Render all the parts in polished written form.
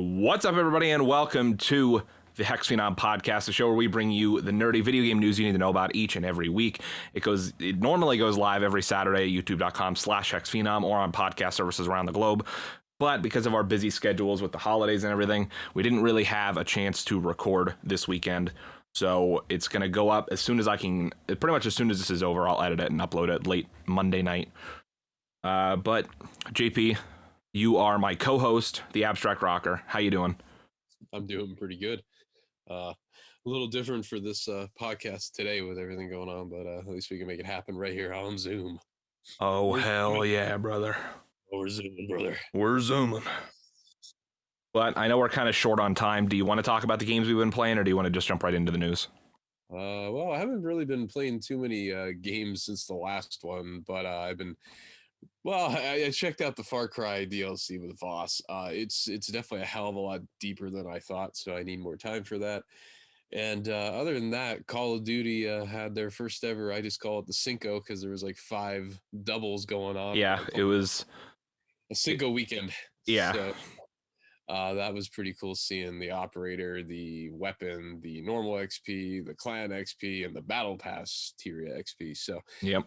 What's up, everybody, and welcome to the HexxedPhenom Podcast, the show where we bring you the nerdy video game news you need to know about each and every week. It normally goes live every Saturday at youtube.com/HexxedPhenom or on podcast services around the globe. But because of our busy schedules with the holidays and everything, we didn't really have a chance to record this weekend. So it's going to go up as soon as I can. Pretty much as soon as this is over, I'll edit it and upload it late Monday night. But JP, you are my co-host, the Abstract Rocker. How you doing? I'm doing pretty good. A little different for this podcast today with everything going on, but at least we can make it happen right here on Zoom. Oh, hell yeah, brother. Oh, we're zooming, brother. We're zooming. But I know we're kind of short on time. Do you want to talk about the games we've been playing, or do you want to just jump right into the news? Well, I haven't really been playing too many games since the last one, but I checked out the Far Cry DLC with Voss. It's definitely a hell of a lot deeper than I thought, so I need more time for that. And other than that, Call of Duty had their first ever, I just call it the Cinco, because there was like 5 doubles going on. Yeah, it was a Cinco weekend. Yeah. So, that was pretty cool seeing the operator, the weapon, the normal XP, the clan XP, and the battle pass tier XP. So yep.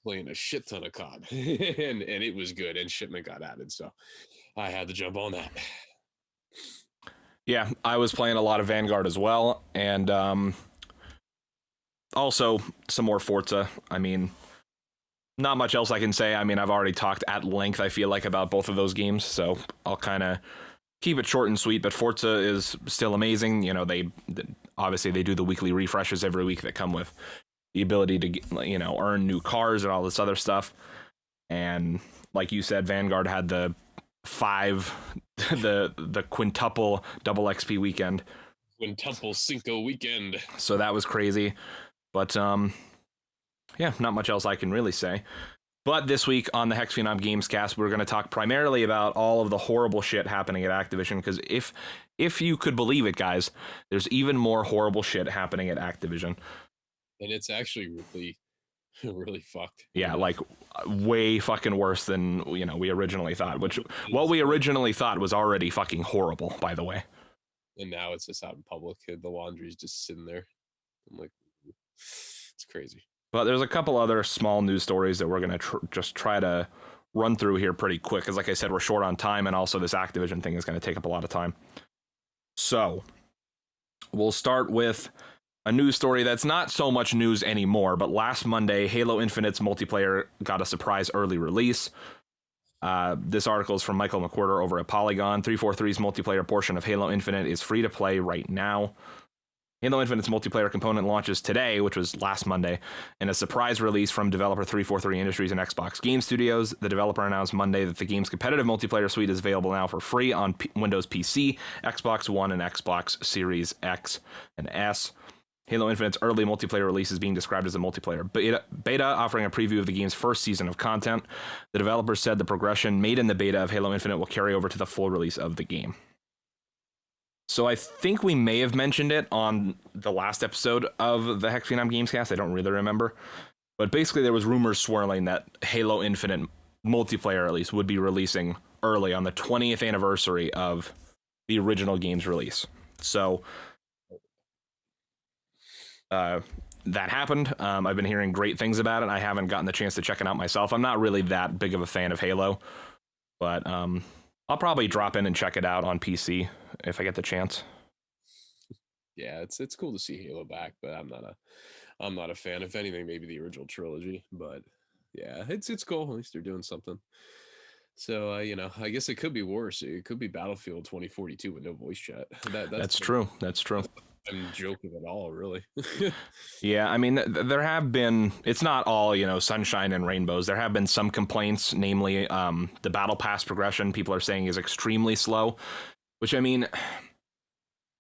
Playing a shit ton of COD and it was good, and shipment got added, so I had to jump on that. Yeah, I was playing a lot of Vanguard as well, and also some more Forza. I mean, not much else I can say. I mean, I've already talked at length, I feel like, about both of those games, so I'll kind of keep it short and sweet. But Forza is still amazing. You know, they obviously they do the weekly refreshes every week that come with the ability to, you know, earn new cars and all this other stuff. And like you said, Vanguard had the quintuple double XP weekend. Quintuple Cinco weekend. So that was crazy. But yeah, not much else I can really say. But this week on the HexxedPhenom Gamescast, we're going to talk primarily about all of the horrible shit happening at Activision, because if you could believe it, guys, there's even more horrible shit happening at Activision. And it's actually really fucked. Yeah, like way fucking worse than, you know, we originally thought, which what we originally thought was already fucking horrible, by the way. And now it's just out in public. The laundry's just sitting there. I'm like, it's crazy. But there's a couple other small news stories that we're going to just try to run through here pretty quick, because like I said, we're short on time, and also this Activision thing is going to take up a lot of time. So we'll start with a news story that's not so much news anymore, but last Monday, Halo Infinite's multiplayer got a surprise early release. This article is from Michael McWhorter over at Polygon. 343's multiplayer portion of Halo Infinite is free to play right now. Halo Infinite's multiplayer component launches today, which was last Monday, in a surprise release from developer 343 Industries and Xbox Game Studios. The developer announced Monday that the game's competitive multiplayer suite is available now for free on Windows PC, Xbox One, and Xbox Series X and S. Halo Infinite's early multiplayer release is being described as a multiplayer beta, offering a preview of the game's first season of content. The developers said the progression made in the beta of Halo Infinite will carry over to the full release of the game. So I think we may have mentioned it on the last episode of the HexxedPhenom Gamescast. I don't really remember. But basically there was rumors swirling that Halo Infinite multiplayer, at least, would be releasing early on the 20th anniversary of the original game's release. So that happened. I've been hearing great things about it. I haven't gotten the chance to check it out myself. I'm not really that big of a fan of Halo, but I'll probably drop in and check it out on PC if I get the chance. Yeah, it's cool to see Halo back, but I'm not a fan. If anything, maybe the original trilogy. But yeah, it's cool. At least they're doing something. So you know, I guess it could be worse. It could be Battlefield 2042 with no voice chat. That's true. That's true. I'm joking at all, really. Yeah, I mean, there have been, it's not all, you know, sunshine and rainbows. There have been some complaints, namely the battle pass progression people are saying is extremely slow, which, I mean,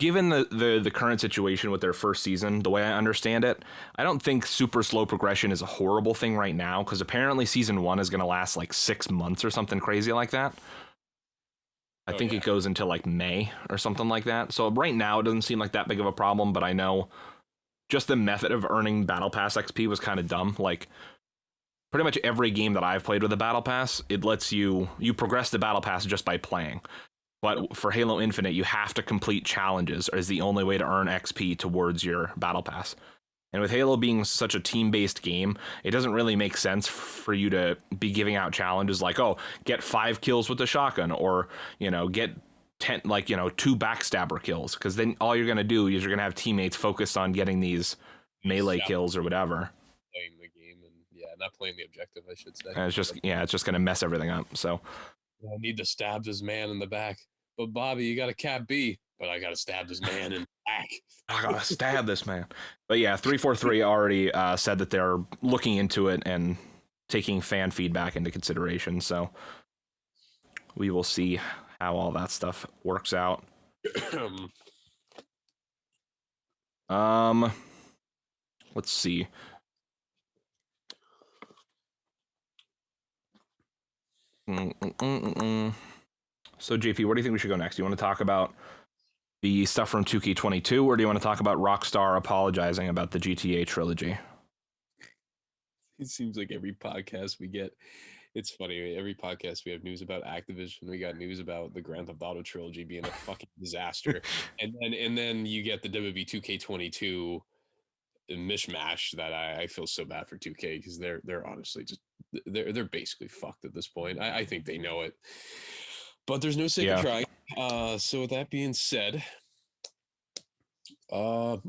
given the current situation with their first season, the way I understand it, I don't think super slow progression is a horrible thing right now, because apparently season 1 is going to last like 6 months or something crazy like that. I think it goes until like May or something like that. So right now it doesn't seem like that big of a problem, but I know just the method of earning Battle Pass XP was kind of dumb. Like pretty much every game that I've played with a Battle Pass, it lets you progress the Battle Pass just by playing. But for Halo Infinite, you have to complete challenges as the only way to earn XP towards your battle pass. And with Halo being such a team-based game, it doesn't really make sense for you to be giving out challenges like, oh, get 5 kills with the shotgun, or, get 10, 2 backstabber kills. Because then all you're going to do is you're going to have teammates focused on getting these melee kills or whatever. Playing the game and not playing the objective, I should say. And it's just going to mess everything up. So I need to stab this man in the back. But Bobby, you got a Cat B. But I got to stab this man in the back. I got to stab this man. But yeah, 343 already said that they're looking into it and taking fan feedback into consideration. So we will see how all that stuff works out. Let's see. So JP, where do you think we should go next? Do you want to talk about the stuff from 2K22, or do you want to talk about Rockstar apologizing about the GTA trilogy? It seems like every podcast we get, it's funny. Every podcast we have news about Activision. We got news about the Grand Theft Auto trilogy being a fucking disaster, and then you get the WWE 2K22 mishmash that I feel so bad for 2K because they're honestly just they're basically fucked at this point. I think they know it, but there's no second try. So with that being said, let's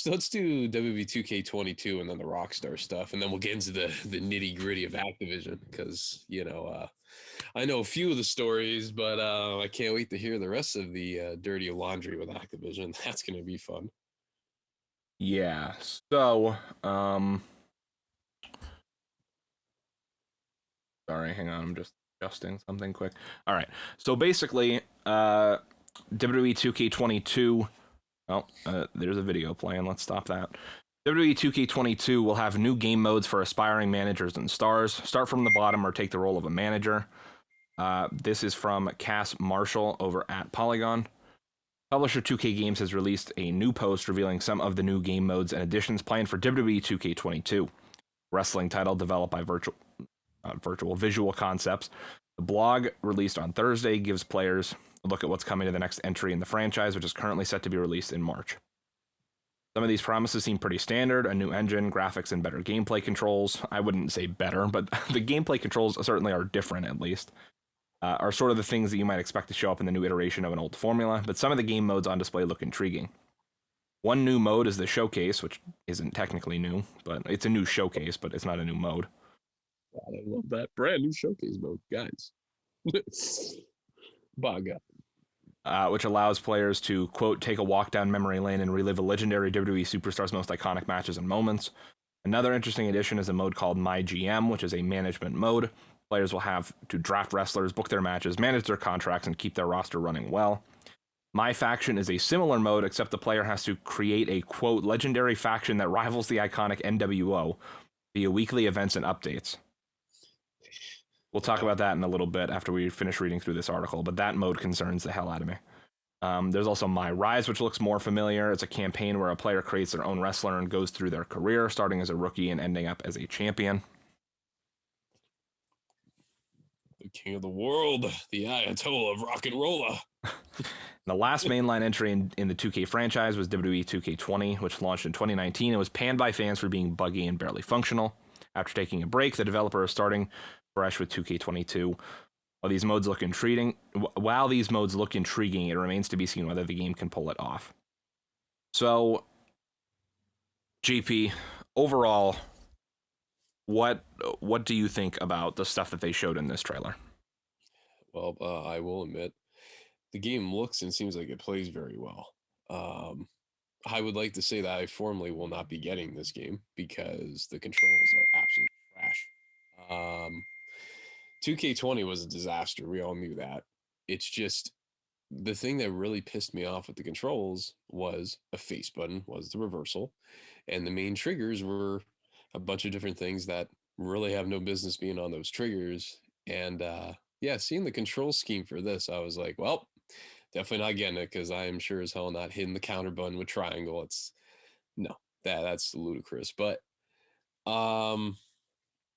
do WWE 2K22 and then the Rockstar stuff, and then we'll get into the nitty gritty of Activision because I know a few of the stories, but I can't wait to hear the rest of the dirty laundry with Activision. That's gonna be fun. Yeah. So, sorry, hang on, I'm just adjusting something quick. All right. So basically, WWE 2K22. Oh, there's a video playing. Let's stop that. WWE 2K22 will have new game modes for aspiring managers and stars. Start from the bottom or take the role of a manager. This is from Cass Marshall over at Polygon. Publisher 2K Games has released a new post revealing some of the new game modes and additions planned for WWE 2K22, wrestling title developed by Visual Concepts. The blog, released on Thursday, gives players a look at what's coming to the next entry in the franchise, which is currently set to be released in March. Some of these promises seem pretty standard: a new engine, graphics, and better gameplay controls. I wouldn't say better, but the gameplay controls certainly are different, at least. Are sort of the things that you might expect to show up in the new iteration of an old formula, but some of the game modes on display look intriguing. One new mode is the Showcase, which isn't technically new, but it's a new Showcase, but it's not a new mode. God, I love that brand new Showcase mode, guys. Baga. Which allows players to, quote, take a walk down memory lane and relive a legendary WWE superstar's most iconic matches and moments. Another interesting addition is a mode called My GM, which is a management mode. Players will have to draft wrestlers, book their matches, manage their contracts, and keep their roster running well. My Faction is a similar mode, except the player has to create a, quote, legendary faction that rivals the iconic NWO via weekly events and updates. We'll talk about that in a little bit after we finish reading through this article, but that mode concerns the hell out of me. There's also My Rise, which looks more familiar. It's a campaign where a player creates their own wrestler and goes through their career, starting as a rookie and ending up as a champion. The king of the world, the Ayatollah of rock and roller. The last mainline entry in the 2K franchise was WWE 2K20, which launched in 2019 and was panned by fans for being buggy and barely functional. After taking a break, the developer is starting fresh with 2K22. While these modes look intriguing, it remains to be seen whether the game can pull it off. So, GP, overall, what do you think about the stuff that they showed in this trailer? Well, I will admit, the game looks and seems like it plays very well. I would like to say that I formally will not be getting this game because the controls are absolutely trash. 2K20 was a disaster. We all knew that. It's just the thing that really pissed me off with the controls was a face button, was the reversal, and the main triggers were a bunch of different things that really have no business being on those triggers. And seeing the control scheme for this, I was like, well, definitely not getting it because I am sure as hell not hitting the counter button with triangle. That's ludicrous. But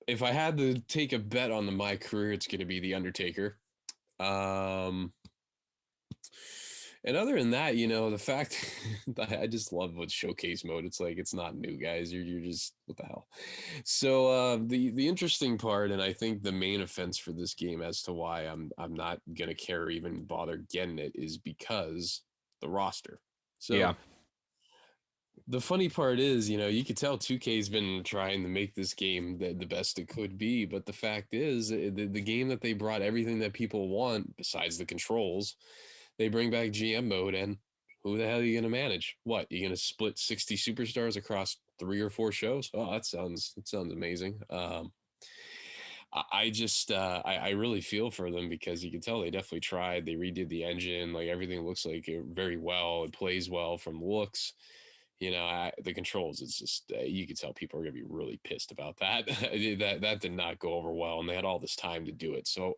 if I had to take a bet on my career, it's going to be The Undertaker. And other than that, the fact that I just love what showcase mode. It's like it's not new, guys. You're just what the hell. So the interesting part, and I think the main offense for this game as to why I'm not gonna care or even bother getting it is because the roster. So Yeah. the funny part is, you could tell 2K's been trying to make this game the best it could be, but the fact is, the game that they brought everything that people want besides the controls, they bring back GM mode, and who the hell are you going to manage? What, you going to split 60 superstars across 3 or 4 shows? Oh, that sounds amazing. I just I really feel for them because you can tell they definitely tried. They redid the engine, like everything looks like it very well. It plays well from looks. The controls. It's just you can tell people are gonna be really pissed about that. that did not go over well, and they had all this time to do it. So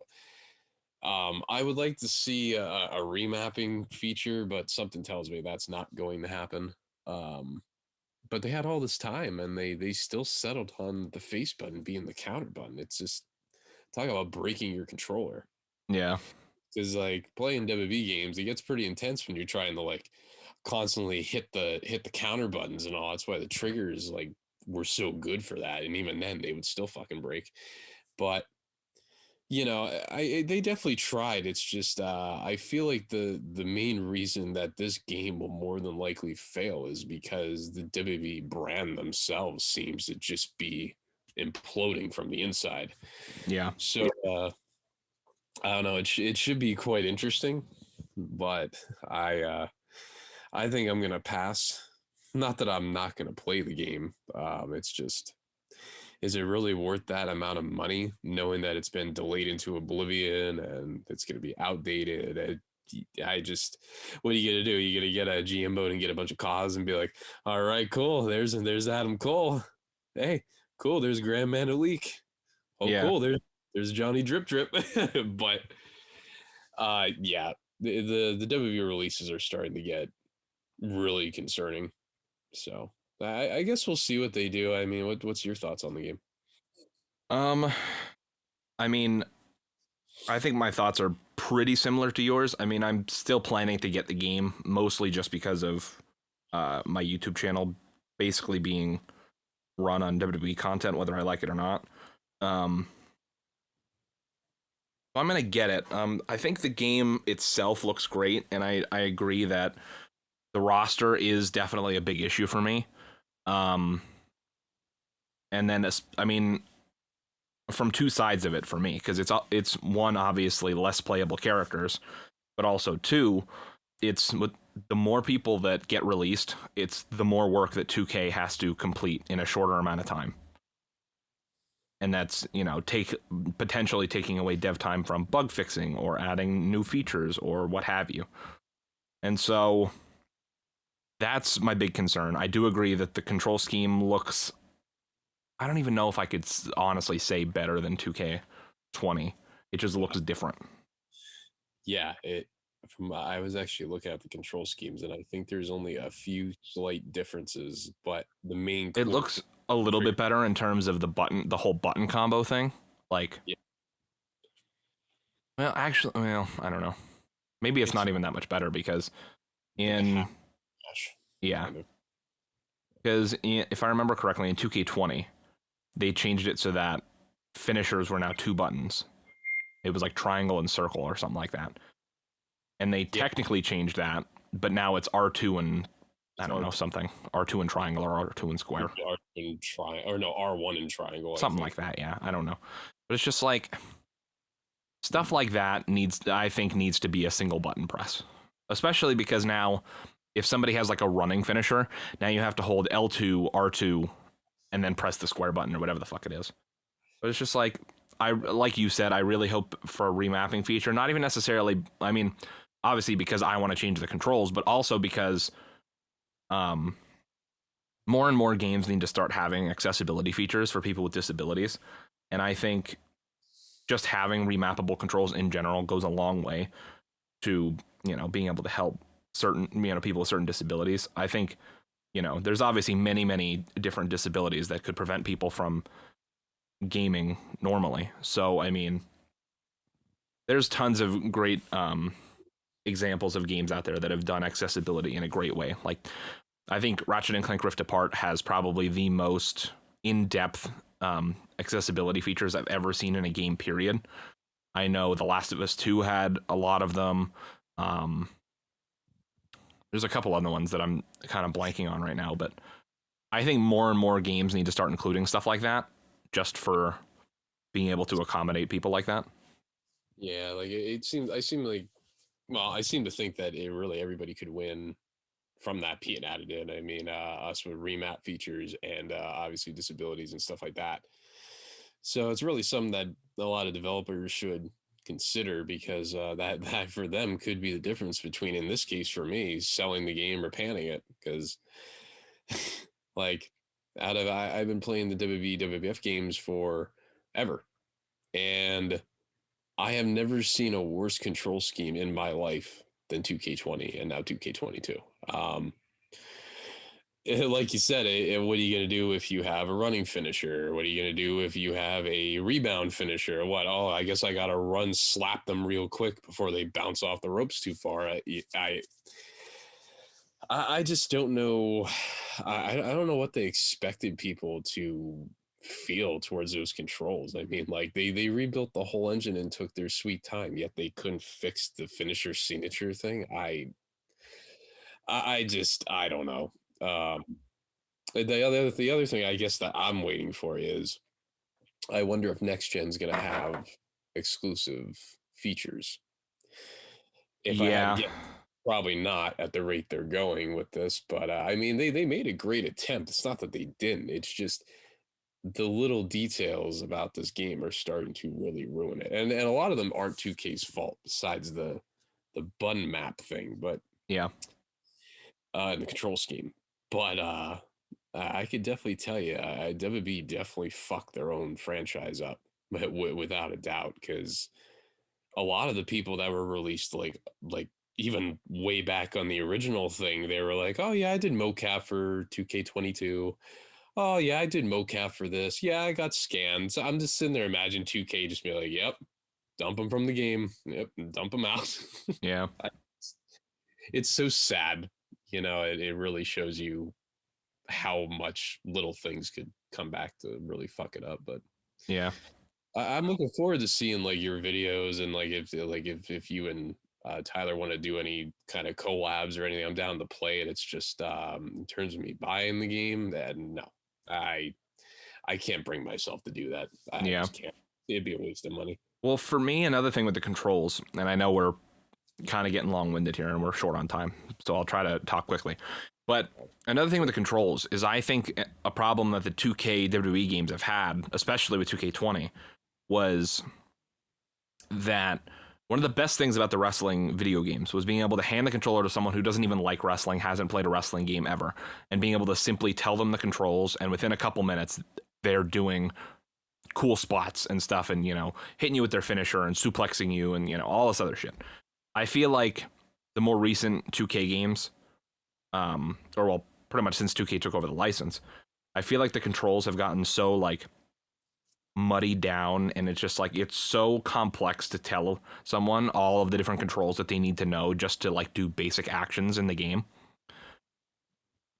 I would like to see a remapping feature, but something tells me that's not going to happen. But they had all this time, and they still settled on the face button being the counter button. It's just talk about breaking your controller. Yeah. Because like playing WWE games, it gets pretty intense when you're trying to like constantly hit the counter buttons and all. That's why the triggers like were so good for that. And even then, they would still fucking break. But they definitely tried. It's just I feel like the main reason that this game will more than likely fail is because the WWE brand themselves seems to just be imploding from the inside. Yeah. So I don't know. It should be quite interesting, but I think I'm gonna pass. Not that I'm not gonna play the game. It's just, is it really worth that amount of money, knowing that it's been delayed into oblivion and it's gonna be outdated? I just, what are you gonna do? You gonna get a GM mode and get a bunch of cause and be like, all right, cool. There's Adam Cole. Hey, cool. There's Grand Manalik. Oh, Yeah. cool. There's Johnny Drip Drip. But yeah, the WWE releases are starting to get really concerning. So I guess we'll see what they do. I mean, what's your thoughts on the game? Um, I mean, I think my thoughts are pretty similar to yours. I mean, I'm still planning to get the game mostly just because of my YouTube channel basically being run on WWE content, whether I like it or not. Um, I'm gonna get it. I think the game itself looks great, and I agree that the roster is definitely a big issue for me. Um, and then I mean, from two sides of it for me, because it's one, obviously less playable characters, but also two, it's with the more people that get released, it's the more work that 2K has to complete in a shorter amount of time. And that's, potentially taking away dev time from bug fixing or adding new features or what have you. And so that's my big concern. I do agree that the control scheme looks, I don't even know if I could honestly say better than 2K20. It just looks different. Yeah, I was actually looking at the control schemes, and I think there's only a few slight differences, but the main It core looks a little bit better in terms of the whole button combo thing. Like, yeah, well, actually, I don't know. Maybe it's it's not even that much better because like a in, half dash yeah, kind of. because if I remember correctly, in 2K20, they changed it so that finishers were now 2 buttons. It was like triangle and circle or something like that. And they Yeah, technically changed that, but now it's R2 and I it's don't know, something. R2 and triangle or R2 and square. R in or no, R1 in triangle, I Something think. like that, yeah. I don't know. But it's just like stuff like that I think needs to be a single button press. Especially because now if somebody has like a running finisher, now you have to hold L2, R2, and then press the square button or whatever the fuck it is. But it's just like like you said, I really hope for a remapping feature. Not even necessarily, I mean, obviously because I want to change the controls, but also because more and more games need to start having accessibility features for people with disabilities. And I think just having remappable controls in general goes a long way to, being able to help certain, people with certain disabilities. I think, there's obviously many, many different disabilities that could prevent people from gaming normally. So, I mean, there's tons of great examples of games out there that have done accessibility in a great way. Like, I think Ratchet and Clank Rift Apart has probably the most in-depth accessibility features I've ever seen in a game, period. I know The Last of Us 2 had a lot of them. There's a couple other ones that I'm kind of blanking on right now, but I think more and more games need to start including stuff like that, just for being able to accommodate people like that. Yeah, like it seems. I seem to think that everybody could win from that being added in. I mean, us with remap features and obviously disabilities and stuff like that. So it's really something that a lot of developers should consider, because that for them could be the difference between, in this case for me, selling the game or panning it. Because like I've been playing the WWE WWF games for ever, and I have never seen a worse control scheme in my life than 2K20 and now 2K22. Like you said, what are you going to do if you have a running finisher? What are you going to do if you have a rebound finisher? What? Oh, I guess I got to run, slap them real quick before they bounce off the ropes too far. I just don't know. I don't know what they expected people to feel towards those controls. I mean, like they rebuilt the whole engine and took their sweet time, yet they couldn't fix the finisher signature thing. I don't know. Um, the other thing I guess that I'm waiting for is, I wonder if next gen's gonna have exclusive features. If I had to Yeah. get, probably not at the rate they're going with this, but I mean they made a great attempt. It's not that they didn't. It's just the little details about this game are starting to really ruin it. And a lot of them aren't 2K's fault, besides the button map thing, but Yeah. and the control scheme. But I could definitely tell you, WB definitely fucked their own franchise up, without a doubt, because a lot of the people that were released, like even way back on the original thing, they were like, oh yeah, I did mocap for 2K22. Oh yeah, I did mocap for this. Yeah, I got scanned. So I'm just sitting there, imagine 2K just be like, yep, dump them from the game. Yep, dump them out. Yeah. It's so sad. It really shows you how much little things could come back to really fuck it up. But Yeah. I'm looking forward to seeing like your videos, and if you and Tyler want to do any kind of collabs or anything, I'm down to play it. It's just in terms of me buying the game, then no, I I can't bring myself to do that. I Yeah. just can't. It'd be a waste of money. Well, for me, another thing with the controls, and I know we're kind of getting long-winded here and we're short on time, so I'll try to talk quickly. But another thing with the controls is, I think a problem that the 2K WWE games have had, especially with 2K20, was that one of the best things about the wrestling video games was being able to hand the controller to someone who doesn't even like wrestling, hasn't played a wrestling game ever, and being able to simply tell them the controls, and within a couple minutes, they're doing cool spots and stuff, and, hitting you with their finisher and suplexing you and, all this other shit. I feel like the more recent 2K games, pretty much since 2K took over the license, I feel like the controls have gotten so, like, muddied down, and it's just like, it's so complex to tell someone all of the different controls that they need to know just to, like, do basic actions in the game.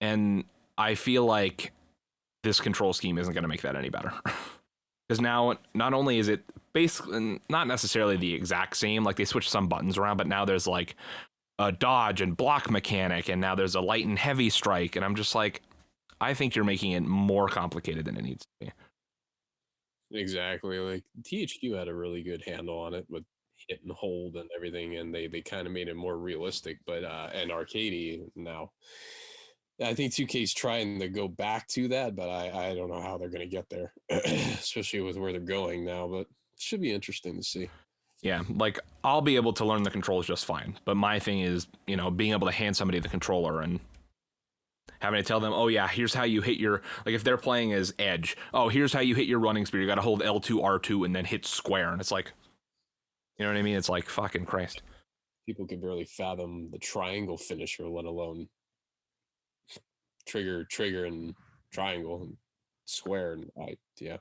And I feel like this control scheme isn't going to make that any better. Because now, not only is it basically not necessarily the exact same, like they switched some buttons around, but now there's like a dodge and block mechanic, and now there's a light and heavy strike, and I'm just like, I think you're making it more complicated than it needs to be. Exactly. Like THQ had a really good handle on it with hit and hold and everything, and they kind of made it more realistic. But and arcadey now. I think 2K's trying to go back to that, but I don't know how they're going to get there, especially with where they're going now. But it should be interesting to see. Yeah, like, I'll be able to learn the controls just fine, but my thing is, being able to hand somebody the controller and having to tell them, oh yeah, here's how you hit your, like, if they're playing as Edge, oh, here's how you hit your running speed. You got to hold L2, R2, and then hit square. And it's like, you know what I mean? It's like, fucking Christ. People could barely fathom the triangle finisher, let alone trigger, and triangle and square. And yeah.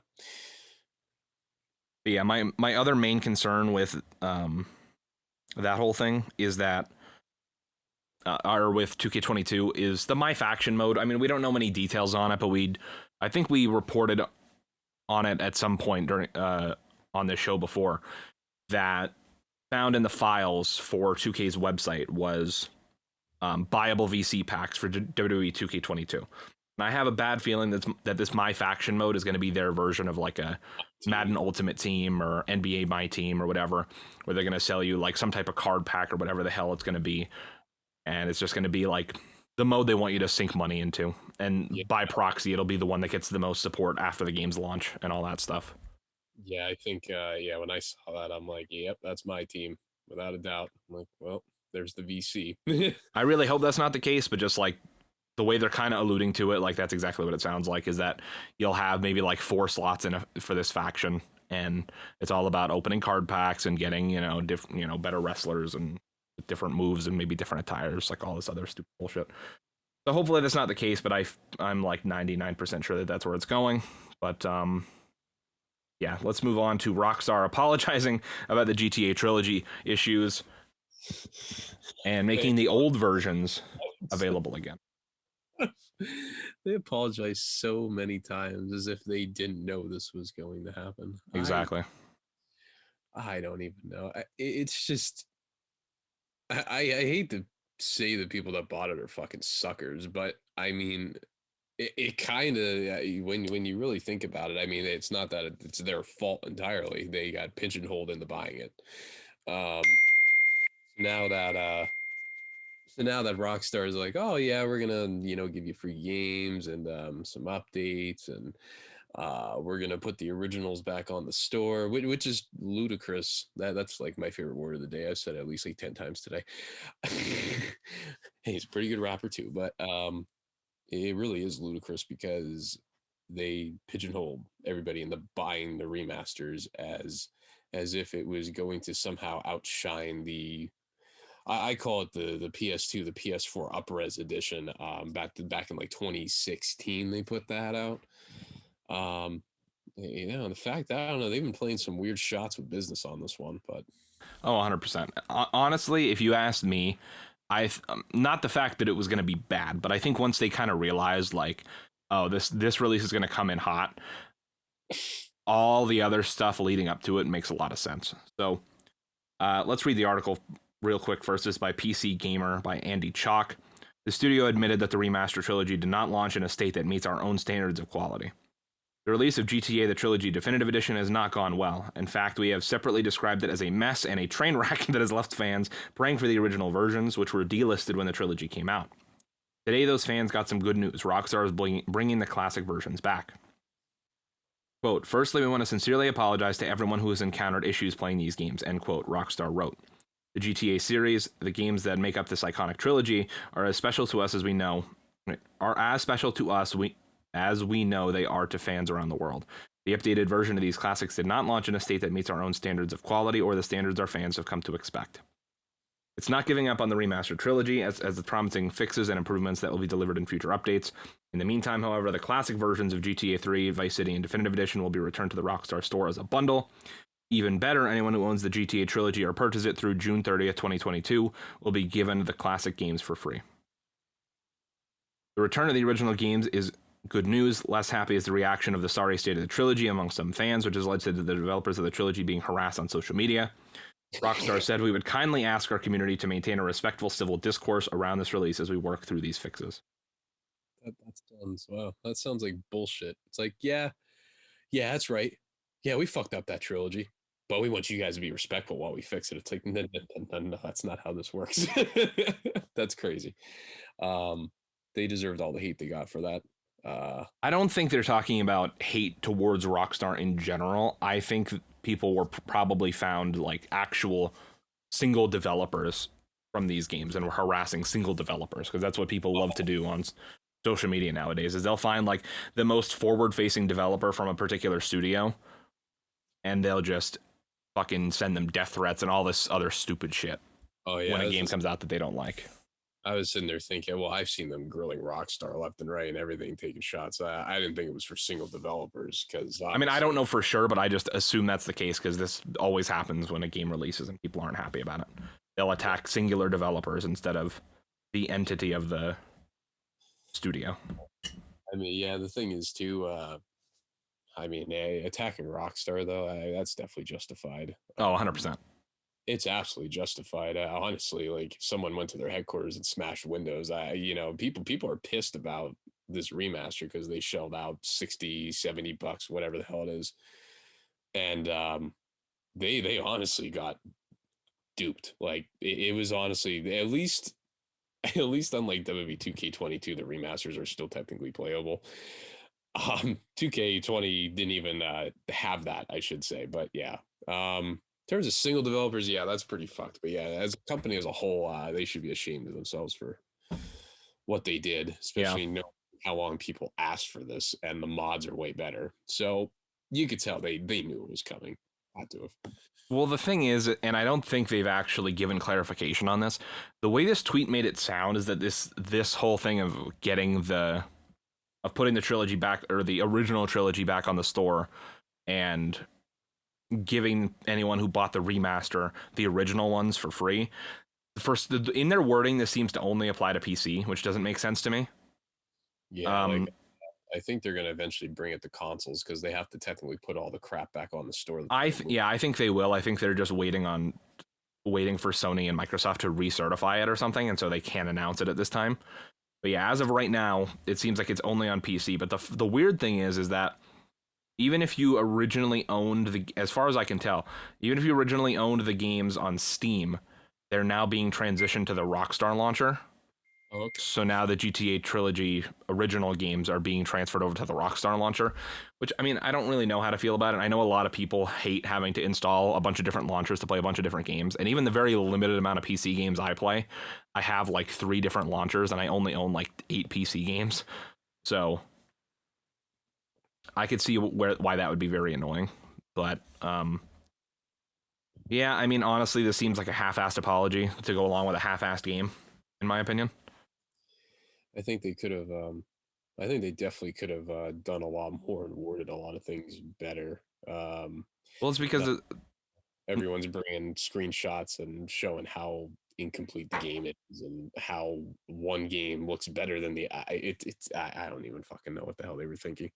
But yeah, my other main concern with that whole thing is that or with 2K22 is the My Faction mode. I mean, we don't know many details on it, but I think we reported on it at some point during on this show before that found in the files for 2K's website was buyable VC packs for WWE 2K22. And I have a bad feeling that this My Faction mode is going to be their version of like a Madden Ultimate Team or NBA My Team or whatever, where they're going to sell you like some type of card pack or whatever the hell it's going to be. And it's just going to be like the mode they want you to sink money into. And by proxy, it'll be the one that gets the most support after the game's launch and all that stuff. Yeah, I think, when I saw that, I'm like, yep, that's my team, without a doubt. I'm like, well, there's the VC. I really hope that's not the case, but just like the way they're kind of alluding to it, like that's exactly what it sounds like, is that you'll have maybe like 4 slots for this faction. And it's all about opening card packs and getting, better wrestlers and different moves and maybe different attires, like all this other stupid bullshit. So hopefully that's not the case, but I'm like 99% sure that that's where it's going. But yeah, let's move on to Rockstar apologizing about the GTA Trilogy issues and making the old versions available again. They apologize so many times as if they didn't know this was going to happen. Exactly. I don't even know. It's just I hate to say the people that bought it are fucking suckers, but I mean, it kind of, when you really think about it, I mean, it's not that it's their fault entirely. They got pigeonholed into buying it. Now that Rockstar is like, oh yeah, we're gonna give you free games and some updates, and we're gonna put the originals back on the store, which is ludicrous. That's like my favorite word of the day. I've said it at least like 10 times today. Hey, he's a pretty good rapper too, but it really is ludicrous because they pigeonholed everybody into buying the remasters as if it was going to somehow outshine the, I call it the PS2, the PS4 Up-Res edition. Back in like 2016, they put that out. The fact that, I don't know, they've been playing some weird shots with business on this one, but 100%. Honestly, if you asked me, not the fact that it was going to be bad, but I think once they kind of realized like, oh, this release is going to come in hot, all the other stuff leading up to it makes a lot of sense. So let's read the article real quick. First is by PC Gamer by Andy Chalk. The studio admitted that the remaster trilogy did not launch in a state that meets our own standards of quality. The release of GTA The Trilogy Definitive Edition has not gone well. In fact, we have separately described it as a mess and a train wreck that has left fans praying for the original versions, which were delisted when the trilogy came out. Today, those fans got some good news. Rockstar is bringing the classic versions back. Quote, firstly, we want to sincerely apologize to everyone who has encountered issues playing these games, end quote, Rockstar wrote. The GTA series, the games that make up this iconic trilogy, are as special to us as we know they are to fans around the world. The updated version of these classics did not launch in a state that meets our own standards of quality or the standards our fans have come to expect. It's not giving up on the remastered trilogy as the promising fixes and improvements that will be delivered in future updates. In the meantime, however, the classic versions of GTA 3, Vice City, and Definitive Edition will be returned to the Rockstar store as a bundle. Even better, anyone who owns the GTA trilogy or purchase it through June 30th, 2022 will be given the classic games for free. The return of the original games is good news. Less happy is the reaction of the sorry state of the trilogy among some fans, which has led to the developers of the trilogy being harassed on social media. Rockstar said, we would kindly ask our community to maintain a respectful civil discourse around this release as we work through these fixes. That sounds like bullshit. It's like, yeah, that's right. Yeah, we fucked up that trilogy, but we want you guys to be respectful while we fix it. It's like, no, that's not how this works. That's crazy. They deserved all the hate they got for that. I don't think they're talking about hate towards Rockstar in general. I think people were probably found like actual single developers from these games and were harassing single developers, because that's what people love to do on social media nowadays, is they'll find like the most forward-facing developer from a particular studio and they'll just fucking send them death threats and all this other stupid shit when a game comes out that they don't like. I was sitting there thinking, well, I've seen them grilling Rockstar left and right and everything, taking shots. I didn't think it was for single developers because I mean, I don't know for sure, but I just assume that's the case because this always happens when a game releases and people aren't happy about it. They'll attack singular developers instead of the entity of the studio. I mean, yeah, the thing is too. I mean, attacking Rockstar though, that's definitely justified. Oh, 100%. It's absolutely justified. Honestly, like if someone went to their headquarters and smashed windows, people are pissed about this remaster because they shelled out 60, $70, whatever the hell it is. And they honestly got duped. Like it was honestly at least unlike WWE 2K22, the remasters are still technically playable. 2K20 didn't even have that, I should say. But yeah, in terms of single developers, yeah, that's pretty fucked. But yeah, as a company as a whole, they should be ashamed of themselves for what they did, especially knowing how long people asked for this, and the mods are way better. So you could tell they knew it was coming. Had to have. Well, the thing is, and I don't think they've actually given clarification on this, the way this tweet made it sound is that this whole thing of putting the trilogy back, or the original trilogy back on the store, and giving anyone who bought the remaster the original ones for free. In their wording, this seems to only apply to PC, which doesn't make sense to me. Yeah, I think they're going to eventually bring it to consoles because they have to technically put all the crap back on the store. I think they will. I think they're just waiting for Sony and Microsoft to recertify it or something, and so they can't announce it at this time. But yeah, as of right now, it seems like it's only on PC. But the weird thing is that even if you originally owned as far as I can tell, even if you originally owned the games on Steam, they're now being transitioned to the Rockstar launcher. Oh, okay. So now the GTA Trilogy original games are being transferred over to the Rockstar launcher, which, I mean, I don't really know how to feel about it. I know a lot of people hate having to install a bunch of different launchers to play a bunch of different games. And even the very limited amount of PC games I play, I have like 3 different launchers and I only own like 8 PC games. So I could see why that would be very annoying. But yeah, I mean, honestly, this seems like a half-assed apology to go along with a half-assed game, in my opinion. I think they could have. I think they definitely could have done a lot more and worded a lot of things better. Well, it's because everyone's bringing screenshots and showing how incomplete the game is and how one game looks better than the. I don't even fucking know what the hell they were thinking.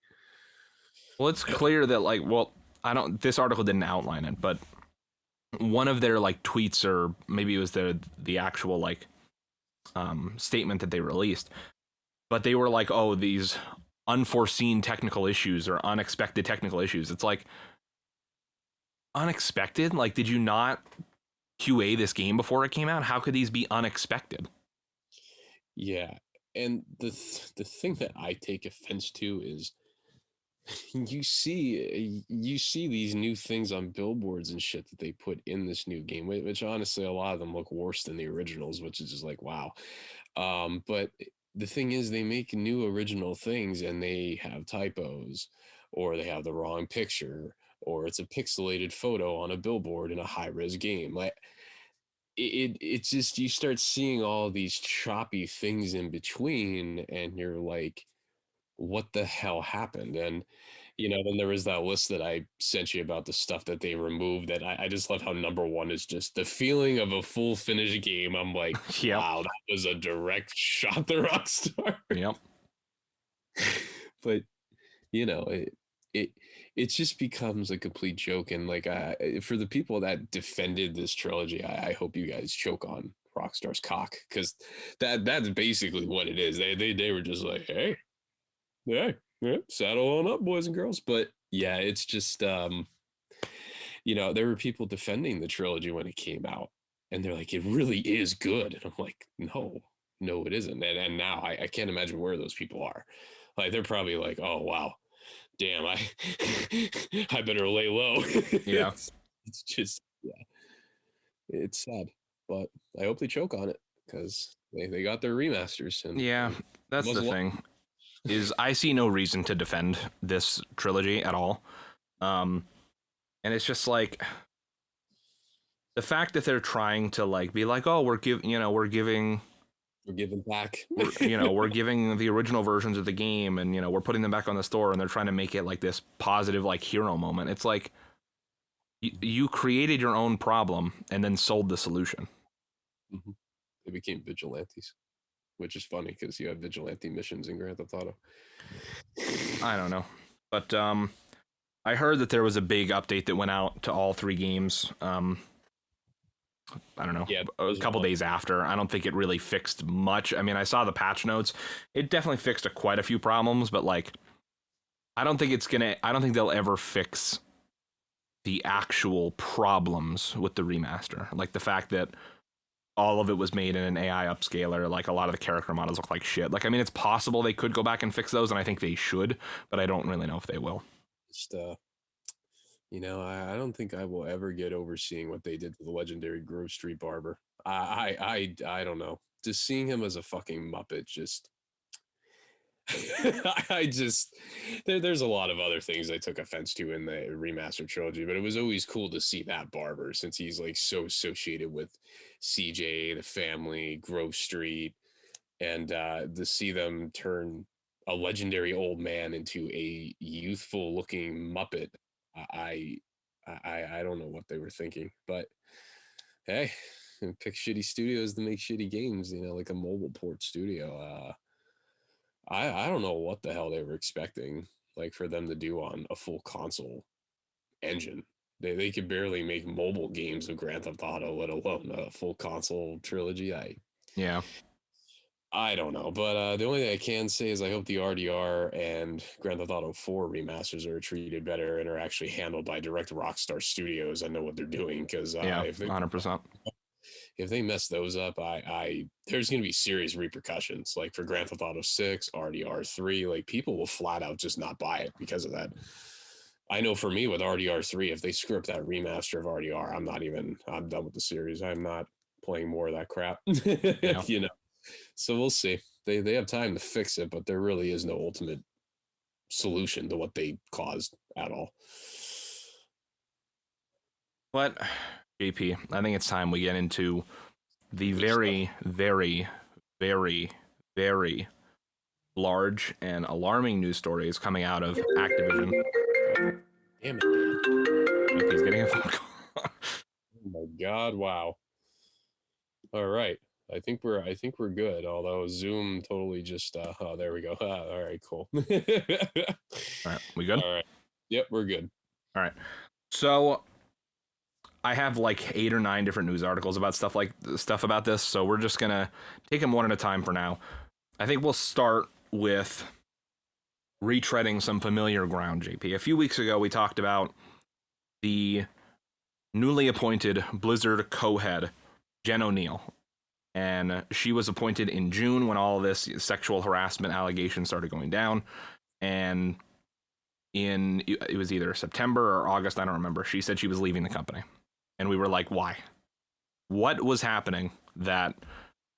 Well, it's clear that this article didn't outline it, but one of their like tweets, or maybe it was the actual like statement that they released, but they were like, oh, these unforeseen technical issues or unexpected technical issues. It's like, unexpected? Like, did you not QA this game before it came out? How could these be unexpected? Yeah, and the thing that I take offense to is you see these new things on billboards and shit that they put in this new game, which honestly a lot of them look worse than the originals, which is just like, wow. But the thing is, they make new original things and they have typos, or they have the wrong picture, or it's a pixelated photo on a billboard in a high-res game. Like it's just, you start seeing all these choppy things in between and you're like, what the hell happened? And then there was that list that I sent you about the stuff that they removed, that I just love how number one is just the feeling of a full finished game. I'm like, Yep. wow, that was a direct shot to Rockstar. Yep. But it just becomes a complete joke. And like, for the people that defended this trilogy, I hope you guys choke on Rockstar's cock, because that's basically what it is. They were just like, hey, yeah, saddle on up, boys and girls. But yeah, it's just there were people defending the trilogy when it came out, and they're like, it really is good. And I'm like, no, it isn't. And now I can't imagine where those people are. Like, they're probably like, oh wow, damn, I better lay low. Yeah. It's just, yeah, it's sad, but I hope they choke on it, because they got their remasters. And yeah, that's the thing. Is I see no reason to defend this trilogy at all. And it's just like, the fact that they're trying to like be like, oh, we're giving We're giving back. We're giving the original versions of the game, and we're putting them back on the store, and they're trying to make it like this positive like hero moment. It's like you created your own problem and then sold the solution. Mm-hmm. They became vigilantes, which is funny because you have vigilante missions in Grand Theft Auto. I don't know, but I heard that there was a big update that went out to all 3 games. I don't know, a couple days after. I don't think it really fixed much. I mean, I saw the patch notes. It definitely fixed quite a few problems, but like, I don't think they'll ever fix the actual problems with the remaster. Like the fact that all of it was made in an AI upscaler, like a lot of the character models look like shit. Like, I mean, it's possible they could go back and fix those, and I think they should, but I don't really know if they will. Just, I don't think I will ever get over seeing what they did to the legendary Grove Street Barber. I don't know. Just seeing him as a fucking Muppet, just there's a lot of other things I took offense to in the remastered trilogy, but it was always cool to see that Barber since he's like so associated with CJ, the family, Grove Street, and to see them turn a legendary old man into a youthful looking Muppet. I don't know what they were thinking, but hey, pick shitty studios to make shitty games, like a mobile port studio. I don't know what the hell they were expecting, like for them to do on a full console engine. They could barely make mobile games of Grand Theft Auto, let alone a full console trilogy. I don't know, but the only thing I can say is I hope the RDR and Grand Theft Auto 4 remasters are treated better and are actually handled by direct Rockstar Studios. I know what they're doing because if 100%. If they mess those up, there's going to be serious repercussions. Like for Grand Theft Auto 6, RDR 3, like people will flat out just not buy it because of that. I know for me with RDR 3, if they screw up that remaster of RDR, I'm done with the series. I'm not playing more of that crap. Yeah. So we'll see. They have time to fix it, but there really is no ultimate solution to what they caused at all. But JP, I think it's time we get into the very, very, very, very large and alarming news stories coming out of Activision. Damn it. JP's getting a phone call. Oh my god, wow. All right. I think we're good. Although Zoom totally just oh, there we go. All right, cool. All right, we good? All right. Yep, we're good. All right. So I have like 8 or 9 different news articles about stuff about this, so we're just gonna take them one at a time for now. I think we'll start with retreading some familiar ground, JP. A few weeks ago, we talked about the newly appointed Blizzard co-head, Jen O'Neill. And she was appointed in June when all of this sexual harassment allegations started going down. And it was either September or August, I don't remember. She said she was leaving the company. And we were like, why? What was happening that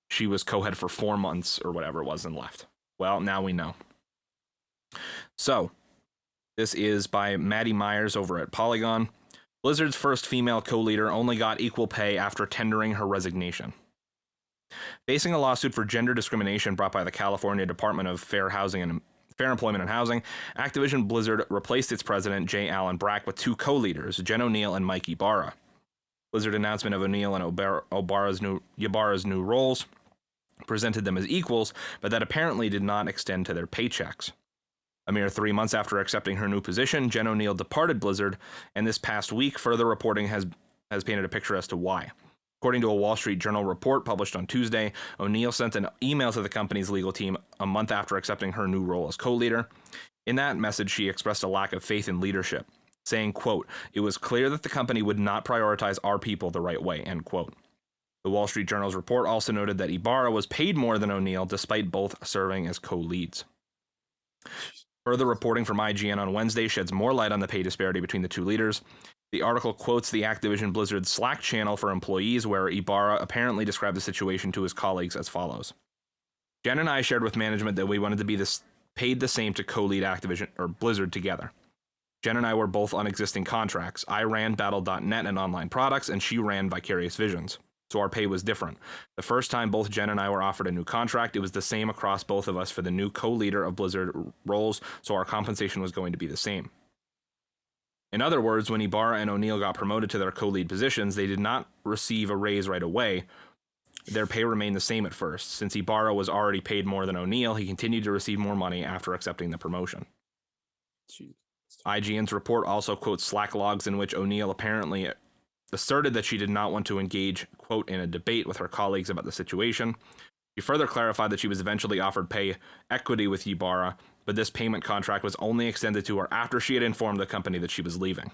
she was co-head for 4 months or whatever it was and left? Well, now we know. So, this is by Maddie Myers over at Polygon. Blizzard's first female co-leader only got equal pay after tendering her resignation. Facing a lawsuit for gender discrimination brought by the California Department of Fair Employment and Housing, Activision Blizzard replaced its president, J. Allen Brack, with 2 co-leaders, Jen O'Neill and Mike Ibarra. Blizzard announcement of O'Neill and Ibarra's new roles presented them as equals, but that apparently did not extend to their paychecks. A mere 3 months after accepting her new position, Jen O'Neill departed Blizzard, and this past week, further reporting has painted a picture as to why. According to a Wall Street Journal report published on Tuesday, O'Neill sent an email to the company's legal team a month after accepting her new role as co-leader. In that message, she expressed a lack of faith in leadership, saying, quote, "It was clear that the company would not prioritize our people the right way," end quote. The Wall Street Journal's report also noted that Ibarra was paid more than O'Neill despite both serving as co-leads. Further reporting from IGN on Wednesday sheds more light on the pay disparity between the 2 leaders. The article quotes the Activision Blizzard Slack channel for employees, where Ibarra apparently described the situation to his colleagues as follows. Jen and I shared with management that we wanted to be paid the same to co-lead Activision or Blizzard together. Jen and I were both on existing contracts. I ran Battle.net and online products, and she ran Vicarious Visions. so our pay was different. The first time both Jen and I were offered a new contract, it was the same across both of us for the new co-leader of Blizzard roles, so our compensation was going to be the same. In other words, when Ibarra and O'Neill got promoted to their co-lead positions, they did not receive a raise right away. Their pay remained the same at first. Since Ibarra was already paid more than O'Neill, he continued to receive more money after accepting the promotion. Jeez. IGN's report also quotes Slack logs in which O'Neill apparently asserted that she did not want to engage, quote, in a debate with her colleagues about the situation. She further clarified that she was eventually offered pay equity with Ibarra, but this payment contract was only extended to her after she had informed the company that she was leaving.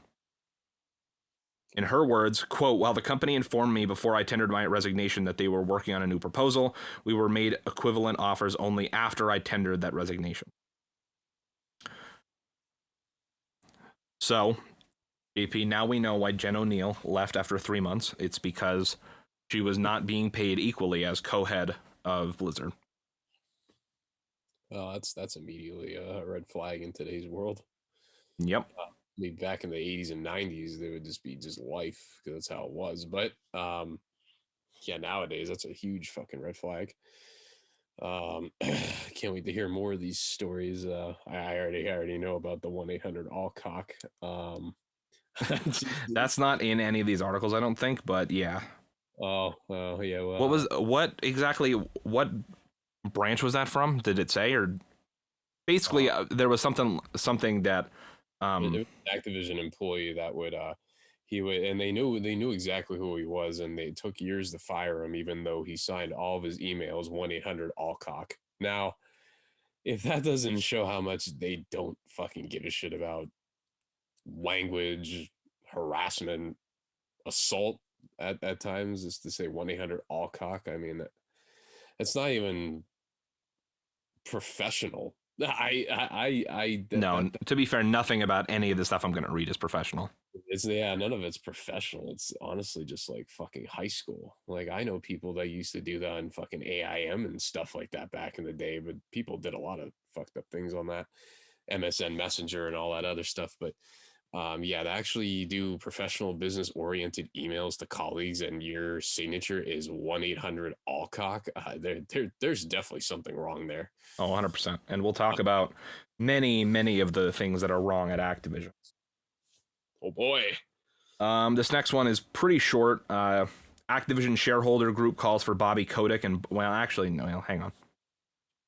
In her words, quote, while the company informed me before I tendered my resignation that they were working on a new proposal, we were made equivalent offers only after I tendered that resignation. So, JP, now we know why Jen O'Neill left after 3 months. It's because she was not being paid equally as co-head of Blizzard. That's immediately a red flag in today's world. Yep. I mean, back in the 80s and 90s, they would just be life, because that's how it was. But yeah, nowadays that's a huge fucking red flag. Can't wait to hear more of these stories. I already know about the 1-800-ALL-COCK. That's not in any of these articles, I don't think, but yeah. Oh yeah. Well, what branch was that from? Did it say? Or basically there was something that it was an Activision employee that would he would, and they knew exactly who he was, and they took years to fire him, even though he signed all of his emails 1-800-ALL-COCK. Now, if that doesn't show how much they don't fucking give a shit about language, harassment, assault at times, is to say 1-800-ALL-COCK. I mean, it's not even professional. No, to be fair, nothing about any of the stuff I'm going to read is professional. None of it's professional. It's honestly just like fucking high school. Like, I know people that used to do that on fucking AIM and stuff like that back in the day, but people did a lot of fucked up things on that, MSN Messenger and all that other stuff. But yeah, to actually do professional business oriented emails to colleagues and your signature is 1-800-ALL-COCK. There's definitely something wrong there. Oh, 100%. And we'll talk about many of the things that are wrong at Activision. Oh boy. This next one is pretty short. Activision shareholder group calls for Bobby Kotick and, well, actually, no, hang on.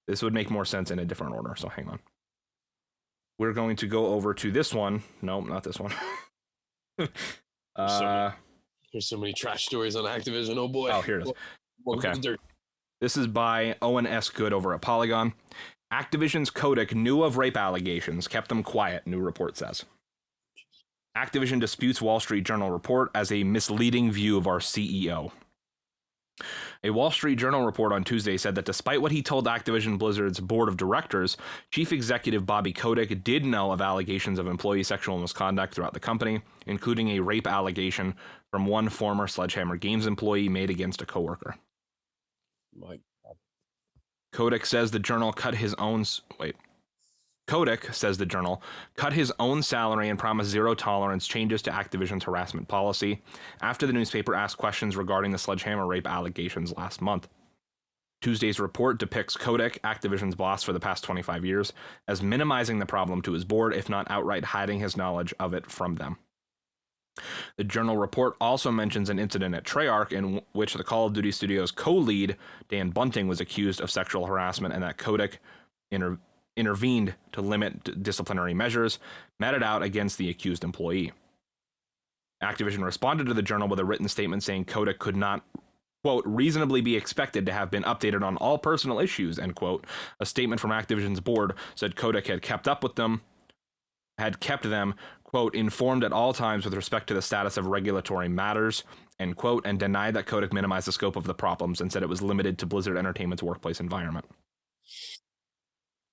This would make more sense in a different order, so hang on. We're going to go over to this one. No, not this one. There's so many trash stories on Activision. Oh boy. Oh, here it is. Okay. This is by Owen S. Good over at Polygon. Activision's Kotick knew of rape allegations, kept them quiet, new report says. Activision disputes Wall Street Journal report as a misleading view of our CEO. A Wall Street Journal report on Tuesday said that despite what he told Activision Blizzard's board of directors, chief executive Bobby Kotick did know of allegations of employee sexual misconduct throughout the company, including a rape allegation from one former Sledgehammer Games employee made against a coworker. My God. Kotick says the Journal cut his own salary and promised zero tolerance changes to Activision's harassment policy after the newspaper asked questions regarding the Sledgehammer rape allegations last month. Tuesday's report depicts Kotick, Activision's boss for the past 25 years, as minimizing the problem to his board, if not outright hiding his knowledge of it from them. The Journal report also mentions an incident at Treyarch in which the Call of Duty Studios co-lead, Dan Bunting, was accused of sexual harassment and that Kotick intervened to limit disciplinary measures meted out against the accused employee. Activision responded to the Journal with a written statement saying Kotick could not, quote, reasonably be expected to have been updated on all personal issues, end quote. A statement from Activision's board said Kotick had kept them, quote, informed at all times with respect to the status of regulatory matters, end quote, and denied that Kotick minimized the scope of the problems and said it was limited to Blizzard Entertainment's workplace environment.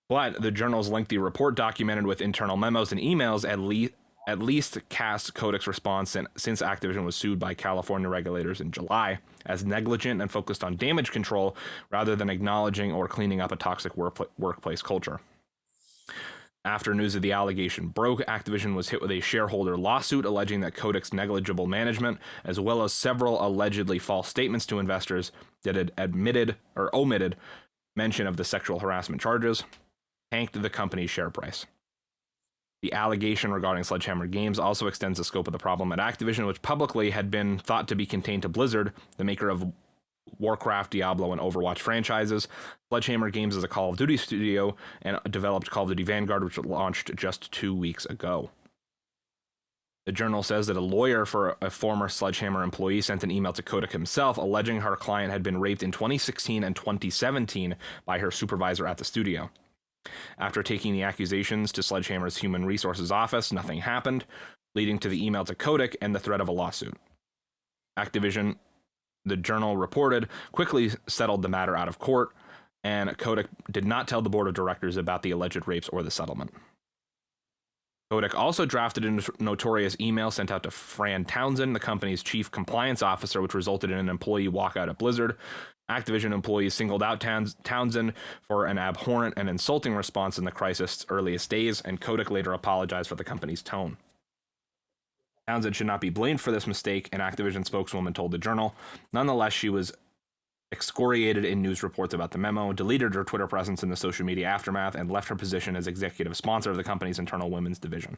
But the Journal's lengthy report, documented with internal memos and emails, at least cast Kotick's response since Activision was sued by California regulators in July as negligent and focused on damage control rather than acknowledging or cleaning up a toxic workplace culture. After news of the allegation broke, Activision was hit with a shareholder lawsuit alleging that Kotick's negligible management, as well as several allegedly false statements to investors that had admitted or omitted mention of the sexual harassment charges, tanked the company's share price. The allegation regarding Sledgehammer Games also extends the scope of the problem at Activision, which publicly had been thought to be contained to Blizzard, the maker of Warcraft, Diablo, and Overwatch franchises. Sledgehammer Games is a Call of Duty studio and developed Call of Duty Vanguard, which launched just 2 weeks ago. The Journal says that a lawyer for a former Sledgehammer employee sent an email to Kotick himself alleging her client had been raped in 2016 and 2017 by her supervisor at the studio. After taking the accusations to Sledgehammer's Human Resources office, nothing happened, leading to the email to Kotick and the threat of a lawsuit. Activision, the Journal reported, quickly settled the matter out of court, and Kotick did not tell the board of directors about the alleged rapes or the settlement. Kotick also drafted a notorious email sent out to Fran Townsend, the company's chief compliance officer, which resulted in an employee walkout at Blizzard. Activision employees singled out Townsend for an abhorrent and insulting response in the crisis' earliest days, and Kotick later apologized for the company's tone. Townsend should not be blamed for this mistake, an Activision spokeswoman told the Journal. Nonetheless, she was excoriated in news reports about the memo, deleted her Twitter presence in the social media aftermath, and left her position as executive sponsor of the company's internal women's division.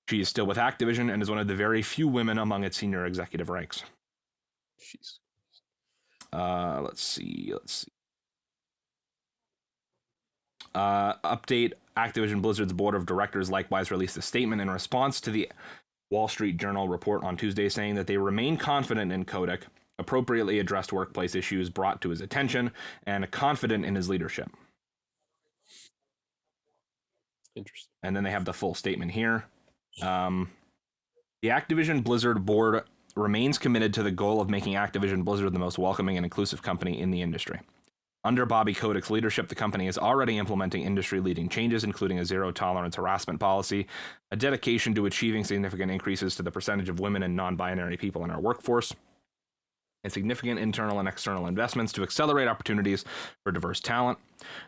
She is still with Activision and is one of the very few women among its senior executive ranks. Jeez. Let's see. Update: Activision Blizzard's board of directors likewise released a statement in response to the Wall Street Journal report on Tuesday, saying that they remain confident in Kotick, appropriately addressed workplace issues brought to his attention, and confident in his leadership. Interesting. And then they have the full statement here. The Activision Blizzard board remains committed to the goal of making Activision Blizzard the most welcoming and inclusive company in the industry. Under Bobby Kotick's leadership, the company is already implementing industry-leading changes, including a zero-tolerance harassment policy, a dedication to achieving significant increases to the percentage of women and non-binary people in our workforce, and significant internal and external investments to accelerate opportunities for diverse talent.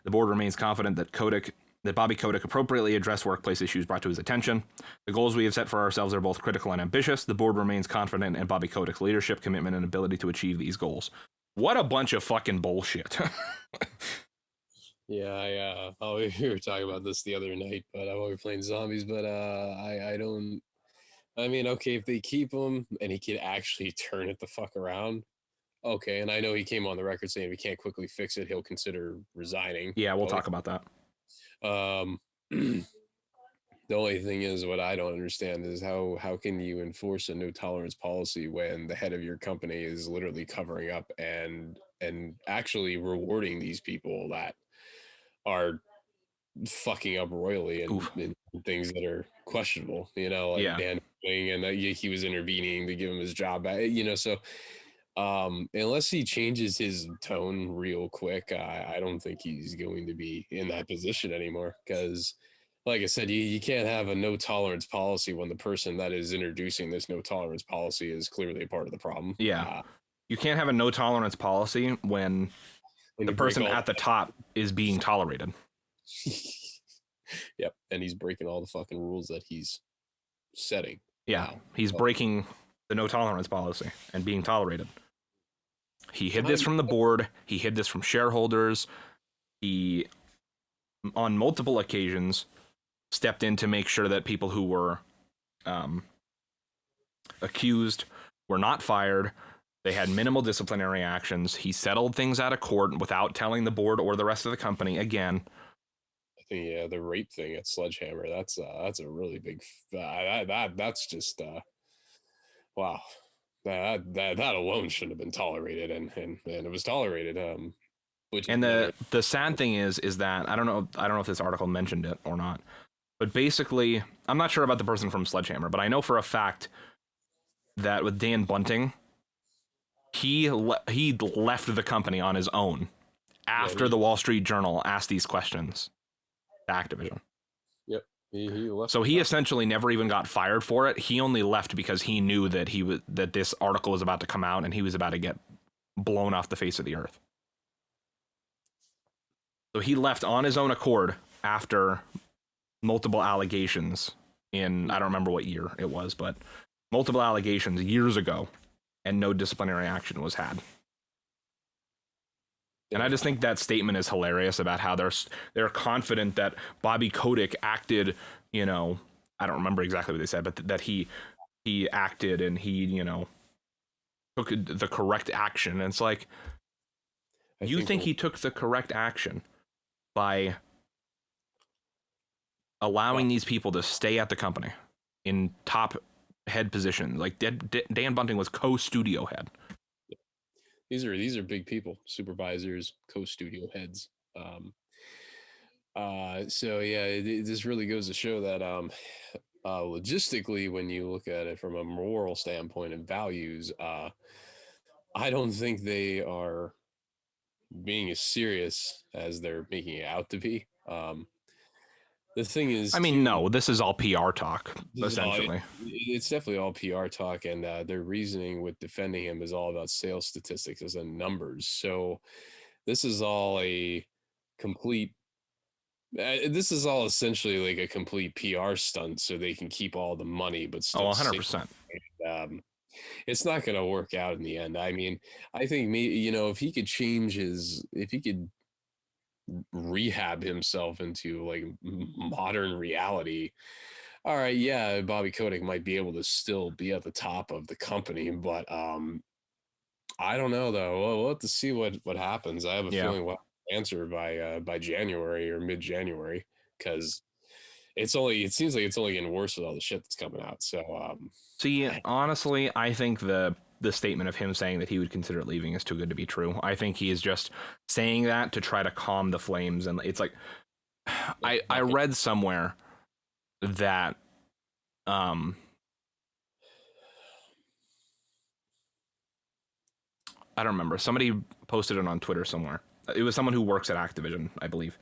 The board remains confident that Bobby Kotick appropriately addressed workplace issues brought to his attention. The goals we have set for ourselves are both critical and ambitious. The board remains confident in Bobby Kotick's leadership, commitment, and ability to achieve these goals. What a bunch of fucking bullshit. Yeah, we were talking about this the other night, but while we were playing zombies, but I don't. I mean, okay, if they keep him and he can actually turn it the fuck around, okay. And I know he came on the record saying if he can't quickly fix it, he'll consider resigning. Yeah, we'll talk about that. The only thing is, what I don't understand is how can you enforce a no tolerance policy when the head of your company is literally covering up and actually rewarding these people that are fucking up royally and things that are questionable, like Dan and he was intervening to give him his job back, so unless he changes his tone real quick, I don't think he's going to be in that position anymore, because like I said, you can't have a no tolerance policy when the person that is introducing this no tolerance policy is clearly a part of the problem. Yeah. You can't have a no tolerance policy when the person at the top is being tolerated. Yep. And he's breaking all the fucking rules that he's setting. Yeah. He's breaking the no tolerance policy and being tolerated. He hid this from the board. He hid this from shareholders. He, on multiple occasions, stepped in to make sure that people who were accused were not fired. They had minimal disciplinary actions. He settled things out of court without telling the board or the rest of the company again. I think the rape thing at Sledgehammer, that's a really big that's just wow. That alone shouldn't have been tolerated, and it was tolerated. And the sad thing is that I don't know if this article mentioned it or not, but basically, I'm not sure about the person from Sledgehammer, but I know for a fact that with Dan Bunting, he left the company on his own after the Wall Street Journal asked these questions to Activision. Yep. He left. So he essentially never even got fired for it. He only left because he knew that that this article was about to come out and he was about to get blown off the face of the earth. So he left on his own accord after multiple allegations in, I don't remember what year it was, but multiple allegations years ago, and no disciplinary action was had. And I just think that statement is hilarious about how they're confident that Bobby Kotick acted, you know, I don't remember exactly what they said, but that he acted and he, you know, took the correct action. And it's like, you think he took the correct action by allowing these people to stay at the company in top head positions? Like Dan Bunting was co-studio head. These are big people, supervisors, co-studio heads. So yeah, this really goes to show that logistically, when you look at it from a moral standpoint and values, I don't think they are being as serious as they're making it out to be. The thing is, I mean, no, this is all PR talk, essentially. It's definitely all PR talk, and their reasoning with defending him is all about sales statistics and numbers. So this is all a complete. This is all essentially like a complete PR stunt, so they can keep all the money, but still. 100%. It's not going to work out in the end. I mean, I think if he could if he could rehab himself into like modern reality, all right, yeah, Bobby Kotick might be able to still be at the top of the company, but I don't know though. We'll have to see what happens. I have a feeling we'll answer by January or mid-January, because it seems like it's only getting worse with all the shit that's coming out. So see, honestly, I think the statement of him saying that he would consider leaving is too good to be true. I think he is just saying that to try to calm the flames. And it's like, I read somewhere that I don't remember. Somebody posted it on Twitter somewhere. It was someone who works at Activision, I believe,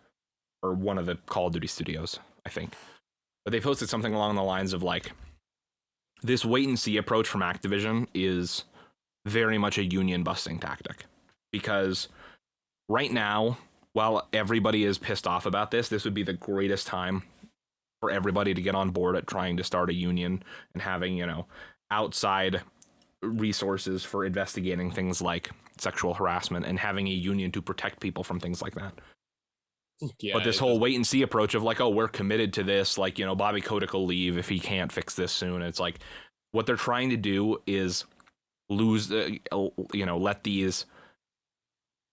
or one of the Call of Duty studios, I think. But they posted something along the lines of like, this wait and see approach from Activision is very much a union busting tactic, because right now, while everybody is pissed off about this would be the greatest time for everybody to get on board at trying to start a union and having, you know, outside resources for investigating things like sexual harassment and having a union to protect people from things like that. Yeah, but this whole wait and see approach of like, oh, we're committed to this, like, you know, Bobby Kotick will leave if he can't fix this soon. It's like, what they're trying to do is let these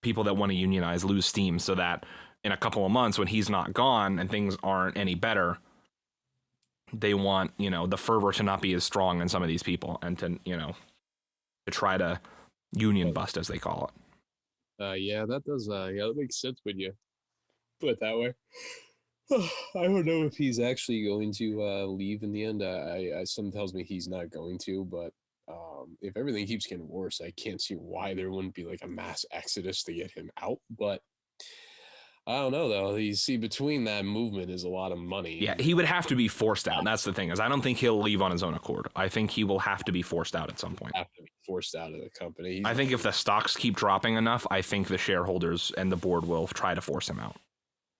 people that want to unionize lose steam, so that in a couple of months when he's not gone and things aren't any better, they want, you know, the fervor to not be as strong in some of these people and to, you know, to try to union bust, as they call it. Yeah, that does. That makes sense when you put it that way. I don't know if he's actually going to leave in the end. Something tells me he's not going to, but if everything keeps getting worse, I can't see why there wouldn't be like a mass exodus to get him out. But I don't know, though. You see, between that movement is a lot of money. Yeah, he would have to be forced out. And that's the thing, is I don't think he'll leave on his own accord. I think he will have to be forced out at some point. Have to be forced out of the company. I think if the stocks keep dropping enough, I think the shareholders and the board will try to force him out.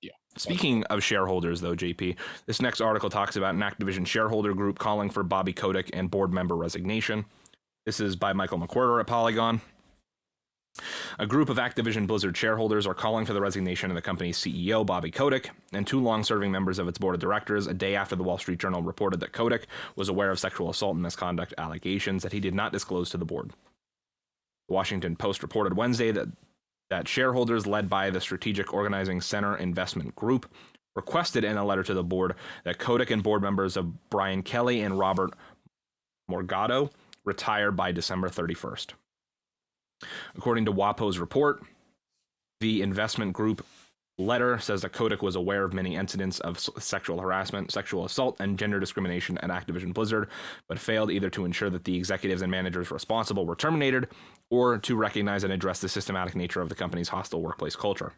Yeah. Speaking of shareholders, though, JP, this next article talks about an Activision shareholder group calling for Bobby Kotick and board member resignation. This is by Michael McWhirter at Polygon. A group of Activision Blizzard shareholders are calling for the resignation of the company's CEO, Bobby Kotick, and two long-serving members of its board of directors a day after the Wall Street Journal reported that Kotick was aware of sexual assault and misconduct allegations that he did not disclose to the board. The Washington Post reported Wednesday that shareholders led by the Strategic Organizing Center Investment Group requested in a letter to the board that Kotick and board members of Brian Kelly and Robert Morgado retire by December 31st. According to WAPO's report, the investment group letter says that Kotick was aware of many incidents of sexual harassment, sexual assault, and gender discrimination at Activision Blizzard, but failed either to ensure that the executives and managers responsible were terminated or to recognize and address the systematic nature of the company's hostile workplace culture.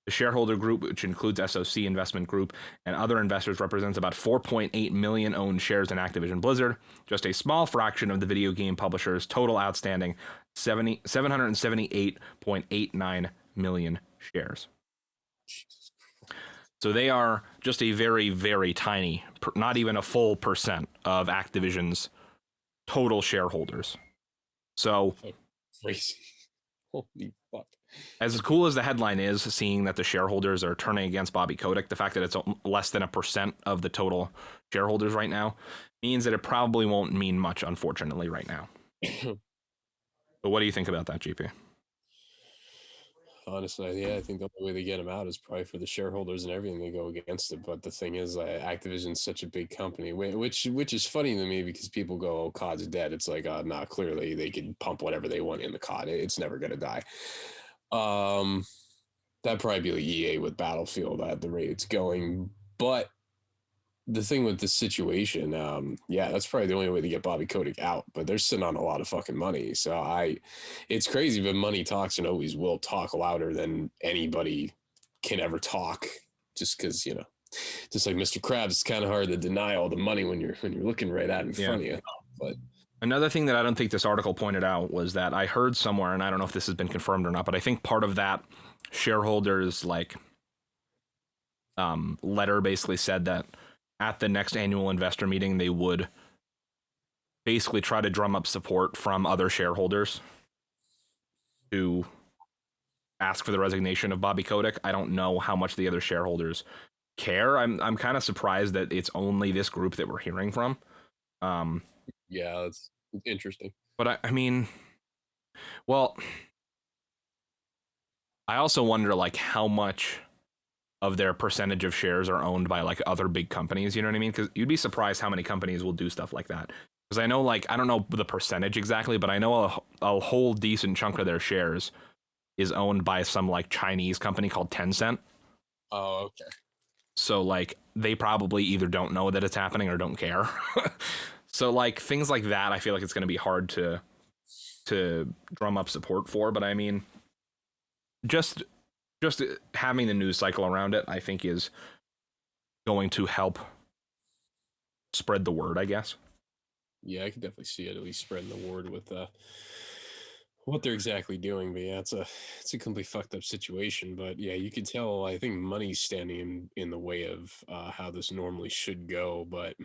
The shareholder group, which includes SOC Investment Group and other investors, represents about 4.8 million owned shares in Activision Blizzard, just a small fraction of the video game publisher's total outstanding 778.89 million shares. So they are just a very, very tiny, not even a full percent of Activision's total shareholders. So crazy. Holy fuck. As cool as the headline is, seeing that the shareholders are turning against Bobby Kotick, the fact that it's less than 1% of the total shareholders right now means that it probably won't mean much, unfortunately, right now. But what do you think about that, GP? Honestly, yeah, I think the only way they get him out is probably for the shareholders and everything to go against it. But the thing is, Activision's such a big company, which is funny to me because people go, "Oh, COD's dead." It's like, not clearly they can pump whatever they want in the COD. It's never gonna die. That'd probably be like EA with Battlefield at the rate it's going. But the thing with this situation, yeah, that's probably the only way to get Bobby Kotick out. But they're sitting on a lot of fucking money, so it's crazy. But money talks and always will talk louder than anybody can ever talk. Just because just like Mr. Krabs, it's kind of hard to deny all the money when you're looking right at it in front of you. But another thing that I don't think this article pointed out was that I heard somewhere, and I don't know if this has been confirmed or not, but I think part of that shareholders letter basically said that at the next annual investor meeting, they would basically try to drum up support from other shareholders to ask for the resignation of Bobby Kotick. I don't know how much the other shareholders care. I'm kind of surprised that it's only this group that we're hearing from. Yeah, that's interesting. But I mean, well, I also wonder how much of their percentage of shares are owned by other big companies. You know what I mean? Because you'd be surprised how many companies will do stuff like that. Because I know I don't know the percentage exactly, but I know a whole decent chunk of their shares is owned by some Chinese company called Tencent. Oh, okay. So they probably either don't know that it's happening or don't care. So things like that, I feel like it's going to be hard to drum up support for. But I mean, just having the news cycle around it, I think, is going to help spread the word, I guess. Yeah, I can definitely see it at least spreading the word with what they're exactly doing. But yeah, it's a complete fucked up situation. But yeah, you can tell. I think money's standing in the way of how this normally should go. But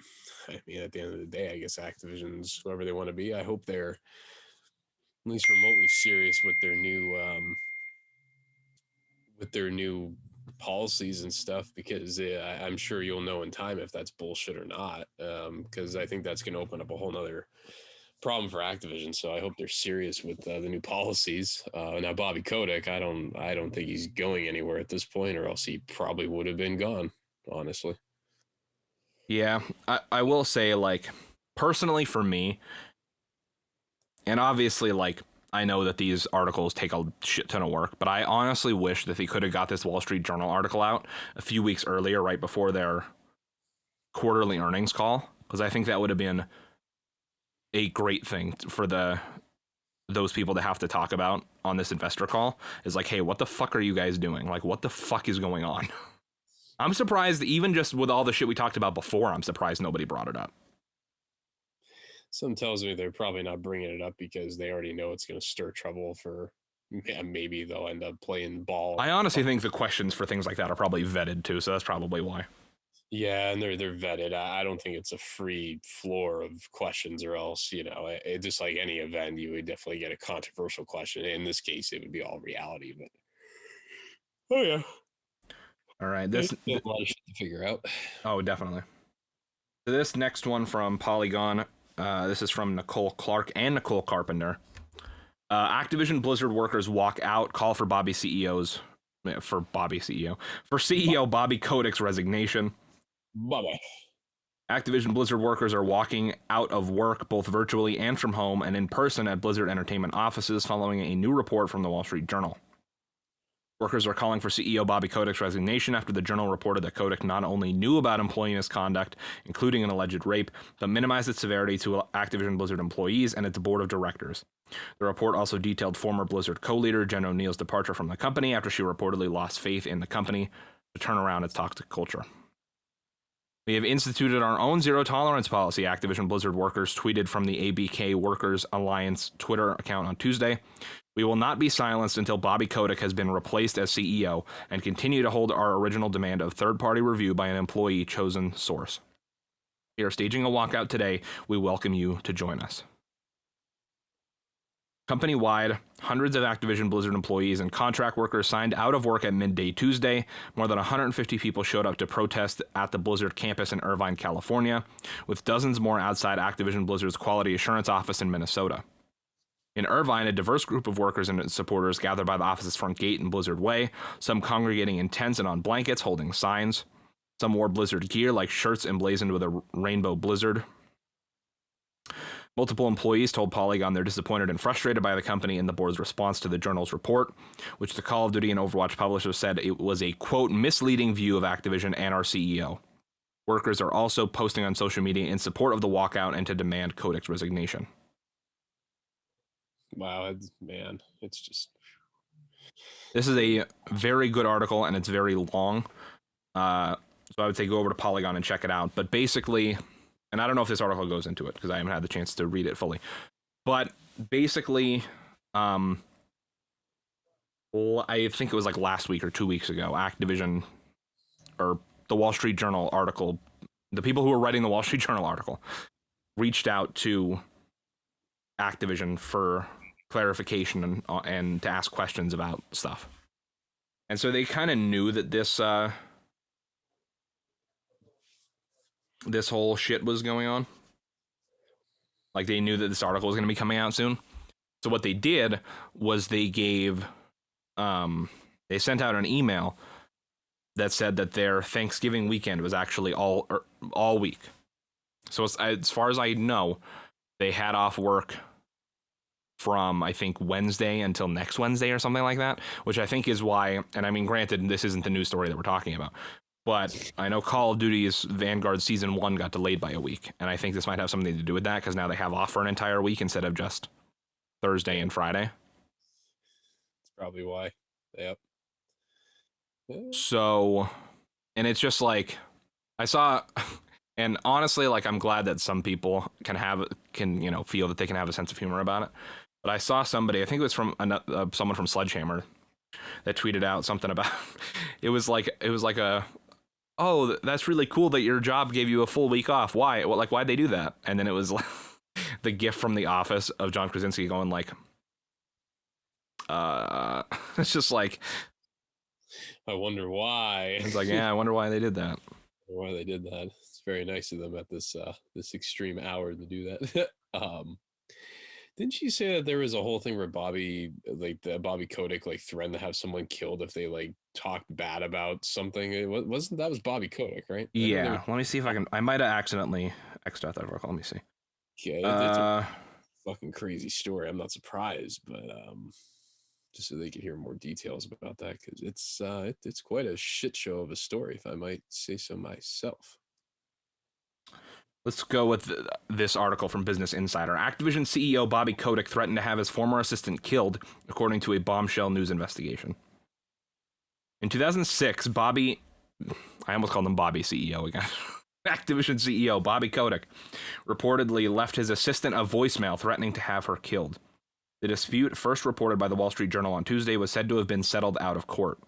I mean, at the end of the day, I guess Activision's whoever they want to be. I hope they're at least remotely serious with their new policies and stuff, because I'm sure you'll know in time if that's bullshit or not, because I think that's going to open up a whole nother problem for Activision. So I hope they're serious with the new policies. Now Bobby Kotick, I don't think he's going anywhere at this point, or else he probably would have been gone, honestly. Yeah, I will say personally for me, and obviously I know that these articles take a shit ton of work, but I honestly wish that they could have got this Wall Street Journal article out a few weeks earlier, right before their quarterly earnings call, because I think that would have been a great thing for those people to have to talk about on this investor call. Is hey, what the fuck are you guys doing? What the fuck is going on? I'm surprised, even just with all the shit we talked about before, I'm surprised nobody brought it up. Something tells me they're probably not bringing it up because they already know it's going to stir trouble for. Yeah, maybe they'll end up playing ball. I honestly think the questions for things like that are probably vetted too, so that's probably why. Yeah, and they're vetted. I don't think it's a free floor of questions, or else it just like any event, you would definitely get a controversial question. In this case, it would be all reality. But oh yeah, all right, a lot of shit to figure out. Oh, definitely. So this next one from Polygon. This is from Nicole Clark and Nicole Carpenter. Activision Blizzard workers walk out, call for CEO Bobby Kotick's resignation. Bye-bye. Activision Blizzard workers are walking out of work both virtually and from home and in person at Blizzard Entertainment offices following a new report from the Wall Street Journal. Workers are calling for CEO Bobby Kotick's resignation after the Journal reported that Kotick not only knew about employee misconduct, including an alleged rape, but minimized its severity to Activision Blizzard employees and its board of directors. The report also detailed former Blizzard co-leader Jen O'Neill's departure from the company after she reportedly lost faith in the company to turn around its toxic culture. We have instituted our own zero-tolerance policy, Activision Blizzard workers tweeted from the ABK Workers Alliance Twitter account on Tuesday. We will not be silenced until Bobby Kotick has been replaced as CEO and continue to hold our original demand of third-party review by an employee chosen source. We are staging a walkout today. We welcome you to join us. Company-wide, hundreds of Activision Blizzard employees and contract workers signed out of work at midday Tuesday. More than 150 people showed up to protest at the Blizzard campus in Irvine, California, with dozens more outside Activision Blizzard's quality assurance office in Minnesota. In Irvine, a diverse group of workers and supporters gathered by the office's front gate in Blizzard Way, some congregating in tents and on blankets holding signs. Some wore Blizzard gear like shirts emblazoned with a rainbow Blizzard. Multiple employees told Polygon they're disappointed and frustrated by the company and the board's response to the Journal's report, which the Call of Duty and Overwatch publishers said it was a, quote, misleading view of Activision and our CEO. Workers are also posting on social media in support of the walkout and to demand Kotick's resignation. Wow, man, it's just... This is a very good article, and it's very long. So I would say go over to Polygon and check it out. But basically, and I don't know if this article goes into it, because I haven't had the chance to read it fully. But basically, I think it was like last week or 2 weeks ago, Activision, or the Wall Street Journal article, the people who were writing the Wall Street Journal article, reached out to Activision for clarification and to ask questions about stuff. And so they kind of knew that this whole shit was going on. Like, they knew that this article was going to be coming out soon. So what they did was they gave, they sent out an email that said that their Thanksgiving weekend was actually all week. So as far as I know, they had off work from, I think, Wednesday until next Wednesday or something like that, which I think is why, and I mean, granted, this isn't the news story that we're talking about, but I know Call of Duty's Vanguard Season 1 got delayed by a week, and I think this might have something to do with that, because now they have off for an entire week instead of just Thursday and Friday. That's probably why. Yep. So, and it's just like, I saw, and honestly, like, I'm glad that some people can you know, feel that they can have a sense of humor about it. But I saw somebody, I think it was from someone from Sledgehammer, that tweeted out something about, it was like oh, that's really cool that your job gave you a full week off. Why? Well, like, why'd they do that? And then it was like the gif from The Office of John Krasinski going like, it's just like, I wonder why. It's like, yeah, I wonder why they did that. Why they did that. It's very nice of them at this extreme hour to do that. Didn't she say that there was a whole thing where Bobby Kotick like threatened to have someone killed if they like talked bad about something? It wasn't that was Bobby Kotick, right? Yeah. Let me see if I might have accidentally X'd out that article. Let me see. Okay, it's a fucking crazy story. I'm not surprised, but just so they could hear more details about that, because it's quite a shit show of a story, if I might say so myself. Let's go with this article from Business Insider. Activision CEO Bobby Kotick threatened to have his former assistant killed, according to a bombshell news investigation. In 2006, I almost called him Bobby CEO again. Activision CEO Bobby Kotick reportedly left his assistant a voicemail threatening to have her killed. The dispute, first reported by the Wall Street Journal on Tuesday, was said to have been settled out of court.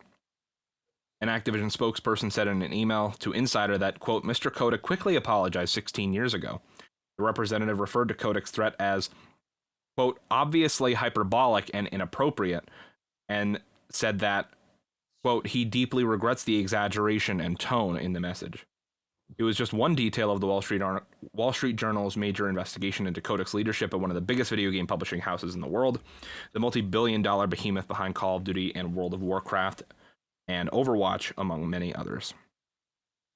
An Activision spokesperson said in an email to Insider that, quote, Mr. Kotick quickly apologized 16 years ago. The representative referred to Kotick's threat as, quote, obviously hyperbolic and inappropriate, and said that, quote, he deeply regrets the exaggeration and tone in the message. It was just one detail of the Wall Street Journal's major investigation into Kotick's leadership at one of the biggest video game publishing houses in the world, the multi-billion-dollar behemoth behind Call of Duty and World of Warcraft and Overwatch, among many others.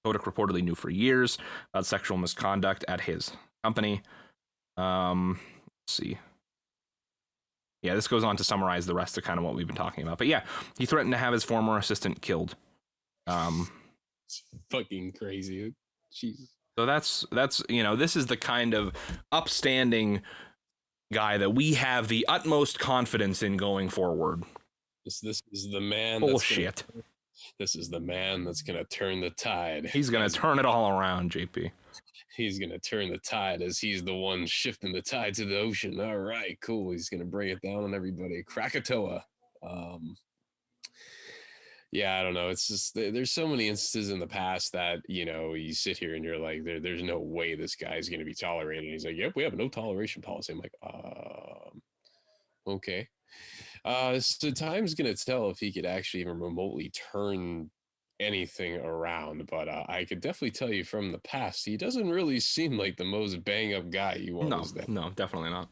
Kotick reportedly knew for years about sexual misconduct at his company. Let's see. Yeah, this goes on to summarize the rest of kind of what we've been talking about. But yeah, he threatened to have his former assistant killed. It's fucking crazy. Jesus. So that's you know, this is the kind of upstanding guy that we have the utmost confidence in going forward. This is the man. Bullshit. This is the man that's gonna turn the tide. He's gonna turn it all around, JP. He's gonna turn the tide as he's the one shifting the tide to the ocean. All right, cool. He's gonna bring it down on everybody. Krakatoa. Yeah, I don't know. It's just there's so many instances in the past that you sit here and you're like, there's no way this guy's gonna be tolerated. And he's like, yep, we have a no toleration policy. I'm like, okay. So time's gonna tell if he could actually even remotely turn anything around. But I could definitely tell you from the past, he doesn't really seem like the most bang up guy you want. No, definitely not.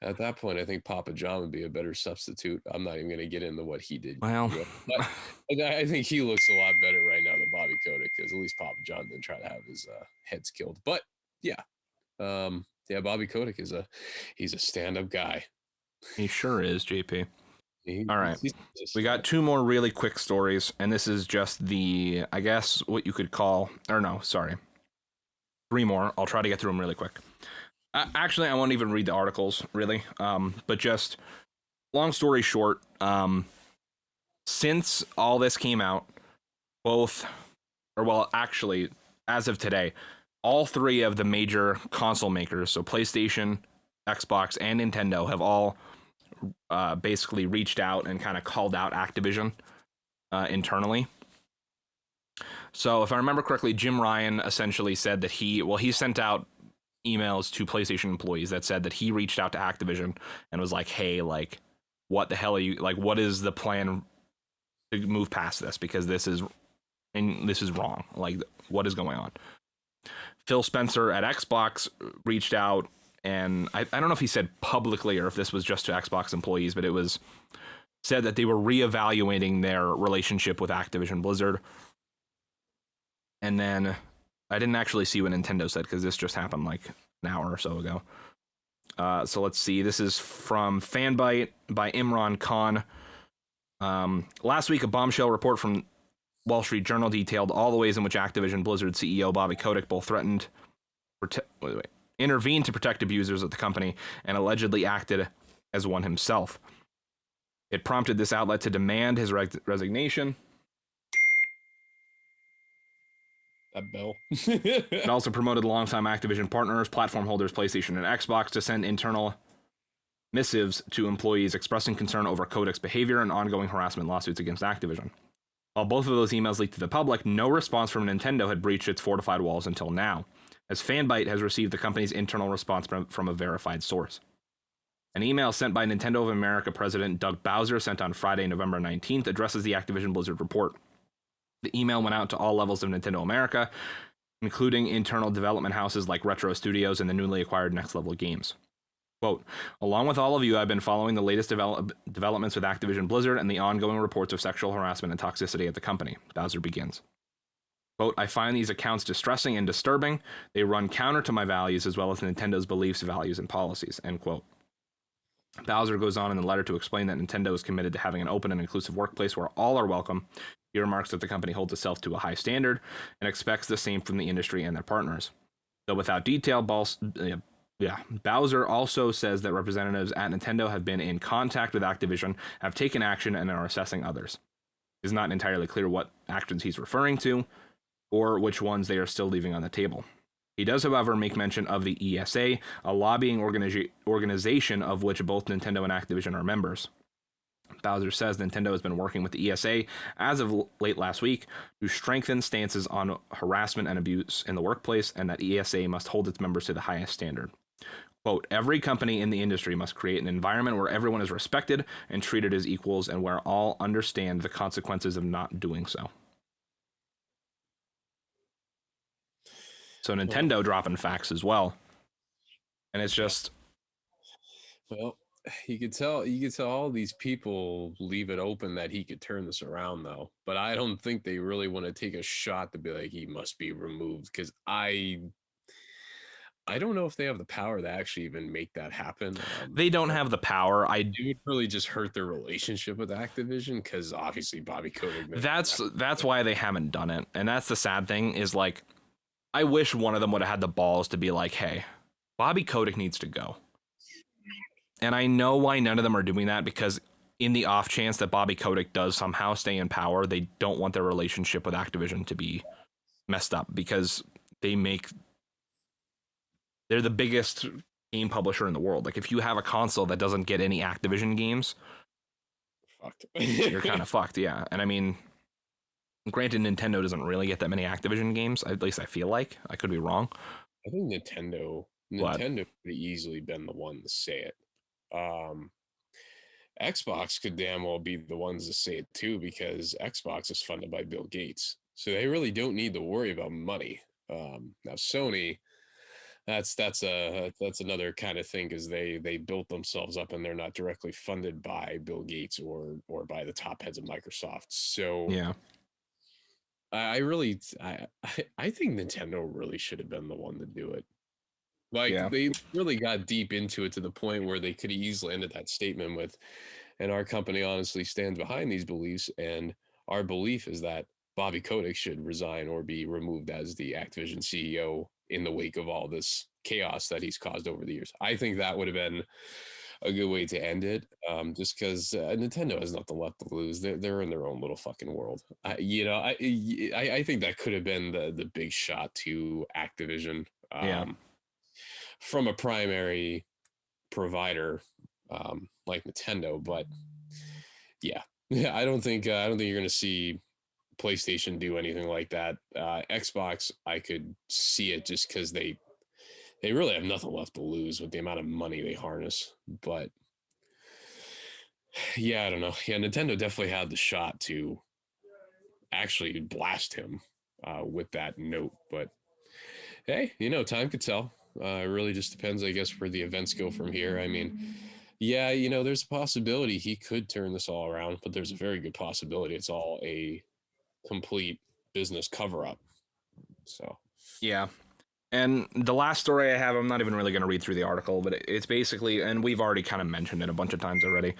At that point, I think Papa John would be a better substitute. I'm not even going to get into what he did. Well, but I think he looks a lot better right now than Bobby Kotick, because at least Papa John didn't try to have his heads killed. But yeah, Bobby Kotick he's a stand-up guy. He sure is, JP. All right, we got two more really quick stories, and this is just I guess what you could call, or no, sorry, three more. I'll try to get through them really quick. Actually, I won't even read the articles, really, but just long story short, since all this came out, actually, as of today, all three of the major console makers, so PlayStation, Xbox, and Nintendo, have all basically reached out and kind of called out Activision internally. So if I remember correctly, Jim Ryan essentially said that he sent out emails to PlayStation employees that said that he reached out to Activision and was like, hey, like, what the hell are you, like, what is the plan to move past this? Because this is wrong. Like, what is going on? Phil Spencer at Xbox reached out, and I don't know if he said publicly or if this was just to Xbox employees, but it was said that they were reevaluating their relationship with Activision Blizzard. And then I didn't actually see what Nintendo said, because this just happened like an hour or so ago. So let's see. This is from Fanbyte by Imran Khan. Last week, a bombshell report from Wall Street Journal detailed all the ways in which Activision Blizzard CEO Bobby Kotick both threatened, intervened to protect abusers at the company, and allegedly acted as one himself. It prompted this outlet to demand his resignation. That bell. It also promoted longtime Activision partners, platform holders, PlayStation and Xbox, to send internal missives to employees expressing concern over Kotick's behavior and ongoing harassment lawsuits against Activision. While both of those emails leaked to the public, no response from Nintendo had breached its fortified walls until now, as Fanbyte has received the company's internal response from a verified source. An email sent by Nintendo of America President Doug Bowser, sent on Friday, November 19th, addresses the Activision Blizzard report. The email went out to all levels of Nintendo America, including internal development houses like Retro Studios and the newly acquired Next Level Games. Quote, along with all of you, I've been following the latest developments with Activision Blizzard and the ongoing reports of sexual harassment and toxicity at the company. Bowser begins. Quote, I find these accounts distressing and disturbing. They run counter to my values as well as Nintendo's beliefs, values, and policies. End quote. Bowser goes on in the letter to explain that Nintendo is committed to having an open and inclusive workplace where all are welcome. He remarks that the company holds itself to a high standard and expects the same from the industry and their partners. Though without detail, Bowser also says that representatives at Nintendo have been in contact with Activision, have taken action, and are assessing others. It is not entirely clear what actions he's referring to, or which ones they are still leaving on the table. He does, however, make mention of the ESA, a lobbying organization of which both Nintendo and Activision are members. Bowser says Nintendo has been working with the ESA as of late last week to strengthen stances on harassment and abuse in the workplace, and that ESA must hold its members to the highest standard. Quote, every company in the industry must create an environment where everyone is respected and treated as equals and where all understand the consequences of not doing so. So Nintendo dropping facts as well. And it's just... Well, you could tell all these people leave it open that he could turn this around, though. But I don't think they really want to take a shot to be like, he must be removed, because I don't know if they have the power to actually even make that happen. They don't have the power. It would really just hurt their relationship with Activision, because obviously Bobby Kotick. That's why they haven't done it. And that's the sad thing, is like, I wish one of them would have had the balls to be like, hey, Bobby Kotick needs to go. And I know why none of them are doing that, because in the off chance that Bobby Kotick does somehow stay in power, they don't want their relationship with Activision to be messed up, because they're the biggest game publisher in the world. Like, if you have a console that doesn't get any Activision games, Fucked. you're kind of fucked, yeah. And I mean, granted, Nintendo doesn't really get that many Activision games, at least I feel like. I could be wrong. I think Nintendo could have easily been the one to say it. Xbox could damn well be the ones to say it too, because Xbox is funded by Bill Gates, so they really don't need to worry about money. Now Sony, that's another kind of thing, because they built themselves up and they're not directly funded by Bill Gates or by the top heads of Microsoft. So Yeah. I think Nintendo really should have been the one to do it. Like, Yeah. they really got deep into it to the point where they could have easily ended that statement with, and our company honestly stands behind these beliefs, and our belief is that Bobby Kotick should resign or be removed as the Activision CEO in the wake of all this chaos that he's caused over the years. I think that would have been a good way to end it, just because Nintendo has nothing left to lose. They're in their own little fucking world. I think that could have been the big shot to Activision. Yeah. From a primary provider like Nintendo, but yeah, I don't think you're going to see PlayStation do anything like that. Xbox, I could see it just because they really have nothing left to lose with the amount of money they harness. But yeah, I don't know. Yeah, Nintendo definitely had the shot to actually blast him with that note. But hey, time could tell. It really just depends, I guess, where the events go from here. I mean, yeah, there's a possibility he could turn this all around, but there's a very good possibility it's all a complete business cover up. So, Yeah. And the last story I have, I'm not even really going to read through the article, but it's basically, and we've already kind of mentioned it a bunch of times already,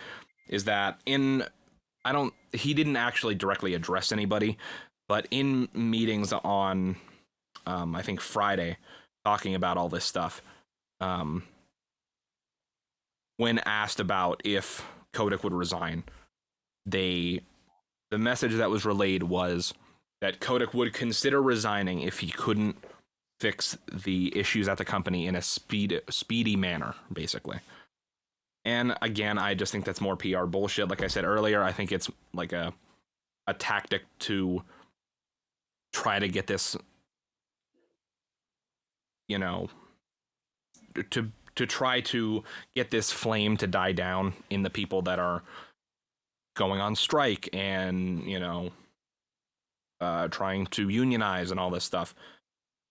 is that he didn't actually directly address anybody, but in meetings on, I think Friday, talking about all this stuff, when asked about if Kotick would resign, the message that was relayed was that Kotick would consider resigning if he couldn't fix the issues at the company in a speedy manner, basically. And again, I just think that's more PR bullshit. Like I said earlier, I think it's like a tactic to try to get this, to try to get this flame to die down in the people that are going on strike and, trying to unionize and all this stuff.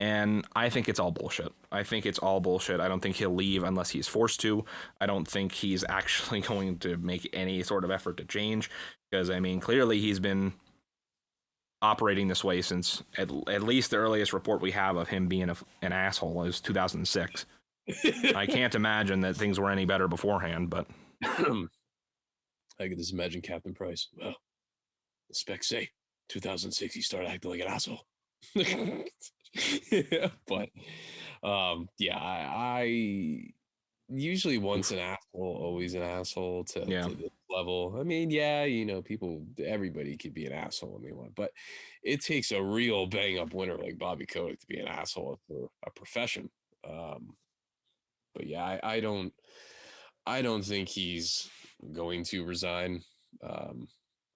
And I think it's all bullshit. I don't think he'll leave unless he's forced to. I don't think he's actually going to make any sort of effort to change, because, I mean, clearly he's been operating this way since at least the earliest report we have of him being an asshole is 2006. I can't imagine that things were any better beforehand, but I could just imagine Captain Price. Well, the specs say 2006 he started acting like an asshole. Yeah, but yeah, I usually once an asshole, always an asshole to this level. I mean, yeah, everybody could be an asshole when they want, but it takes a real bang up winner like Bobby Kotick to be an asshole for a profession. But yeah, I don't think he's going to resign.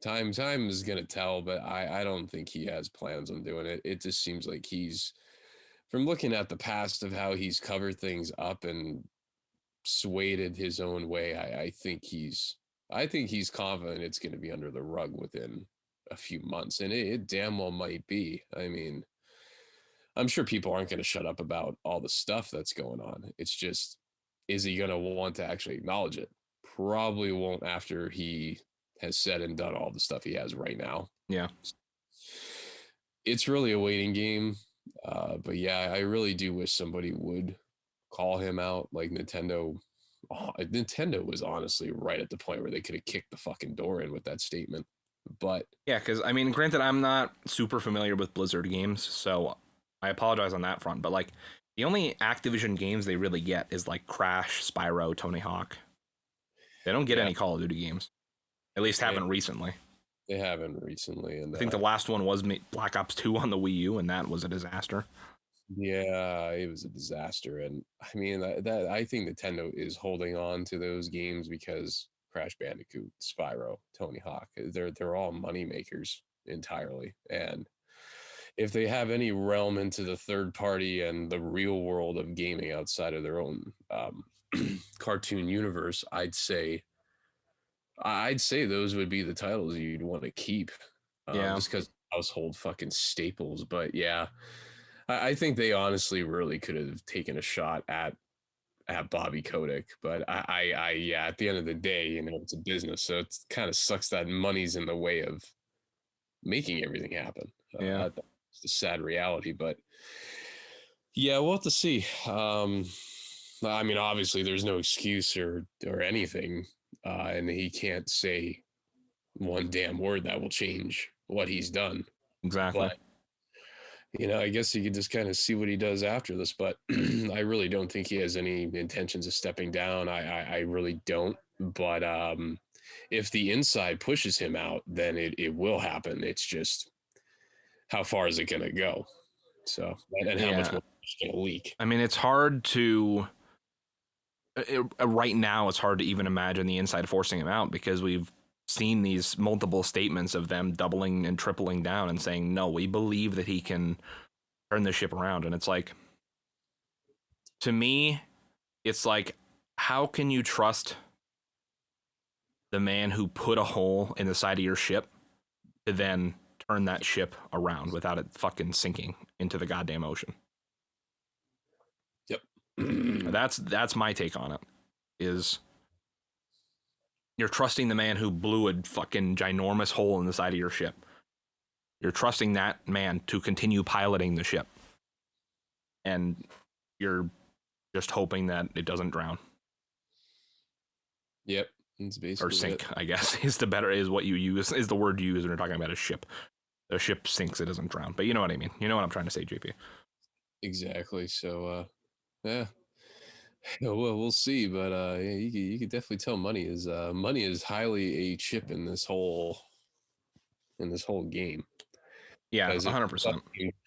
Time is gonna tell, but I don't think he has plans on doing it. It just seems like from looking at the past of how he's covered things up and swayed his own way, I think he's confident it's going to be under the rug within a few months, and it damn well might be. I mean, I'm sure people aren't going to shut up about all the stuff that's going on. It's just, is he going to want to actually acknowledge it? Probably won't after he has said and done all the stuff he has right now. Yeah. It's really a waiting game. But yeah, I really do wish somebody would call him out. Like Nintendo was honestly right at the point where they could have kicked the fucking door in with that statement. But yeah, because I mean, granted, I'm not super familiar with Blizzard games, so I apologize on that front. But like, the only Activision games they really get is like Crash, Spyro, Tony Hawk. They don't get any Call of Duty games. At least haven't recently. They haven't recently, and I think the last one was Black Ops 2 on the Wii U, and that was a disaster. yeah, it was a disaster. And I mean that I think Nintendo is holding on to those games because Crash Bandicoot, Spyro, Tony Hawk, they're all money makers entirely. And if they have any realm into the third party and the real world of gaming outside of their own cartoon universe, I'd say those would be the titles you'd want to keep, Yeah. just because household fucking staples. But yeah, I think they honestly really could have taken a shot at Bobby Kotick. But yeah, at the end of the day, you know, it's a business, so it kind of sucks that money's in the way of making everything happen. Yeah. It's the sad reality, but yeah, we'll have to see. I mean, obviously, there's no excuse or anything, and he can't say one damn word that will change what he's done. Exactly. But you know, I guess you could just kind of see what he does after this. But I really don't think he has any intentions of stepping down. I really don't. But if the inside pushes him out, then it will happen. It's just how far is it going to go? So, and how much more is going to leak? I mean, it's hard to. Right now, it's hard to even imagine the inside forcing him out because we've seen these multiple statements of them doubling and tripling down and saying, no, we believe that he can turn the ship around. And it's like, to me, it's like, how can you trust the man who put a hole in the side of your ship to then turn that ship around without it fucking sinking into the goddamn ocean? Yep. That's my take on it, is you're trusting the man who blew a fucking ginormous hole in the side of your ship. You're trusting that man to continue piloting the ship. And you're just hoping that it doesn't drown. Yep. It's basically or sink, I guess, is what you use, is the word you use when you're talking about a ship. The ship sinks, it doesn't drown. But you know what I mean. You know what I'm trying to say, JP. Exactly. So, yeah. Well, we'll see. But yeah, you could definitely tell money is highly a chip in this whole game. Yeah, 100%.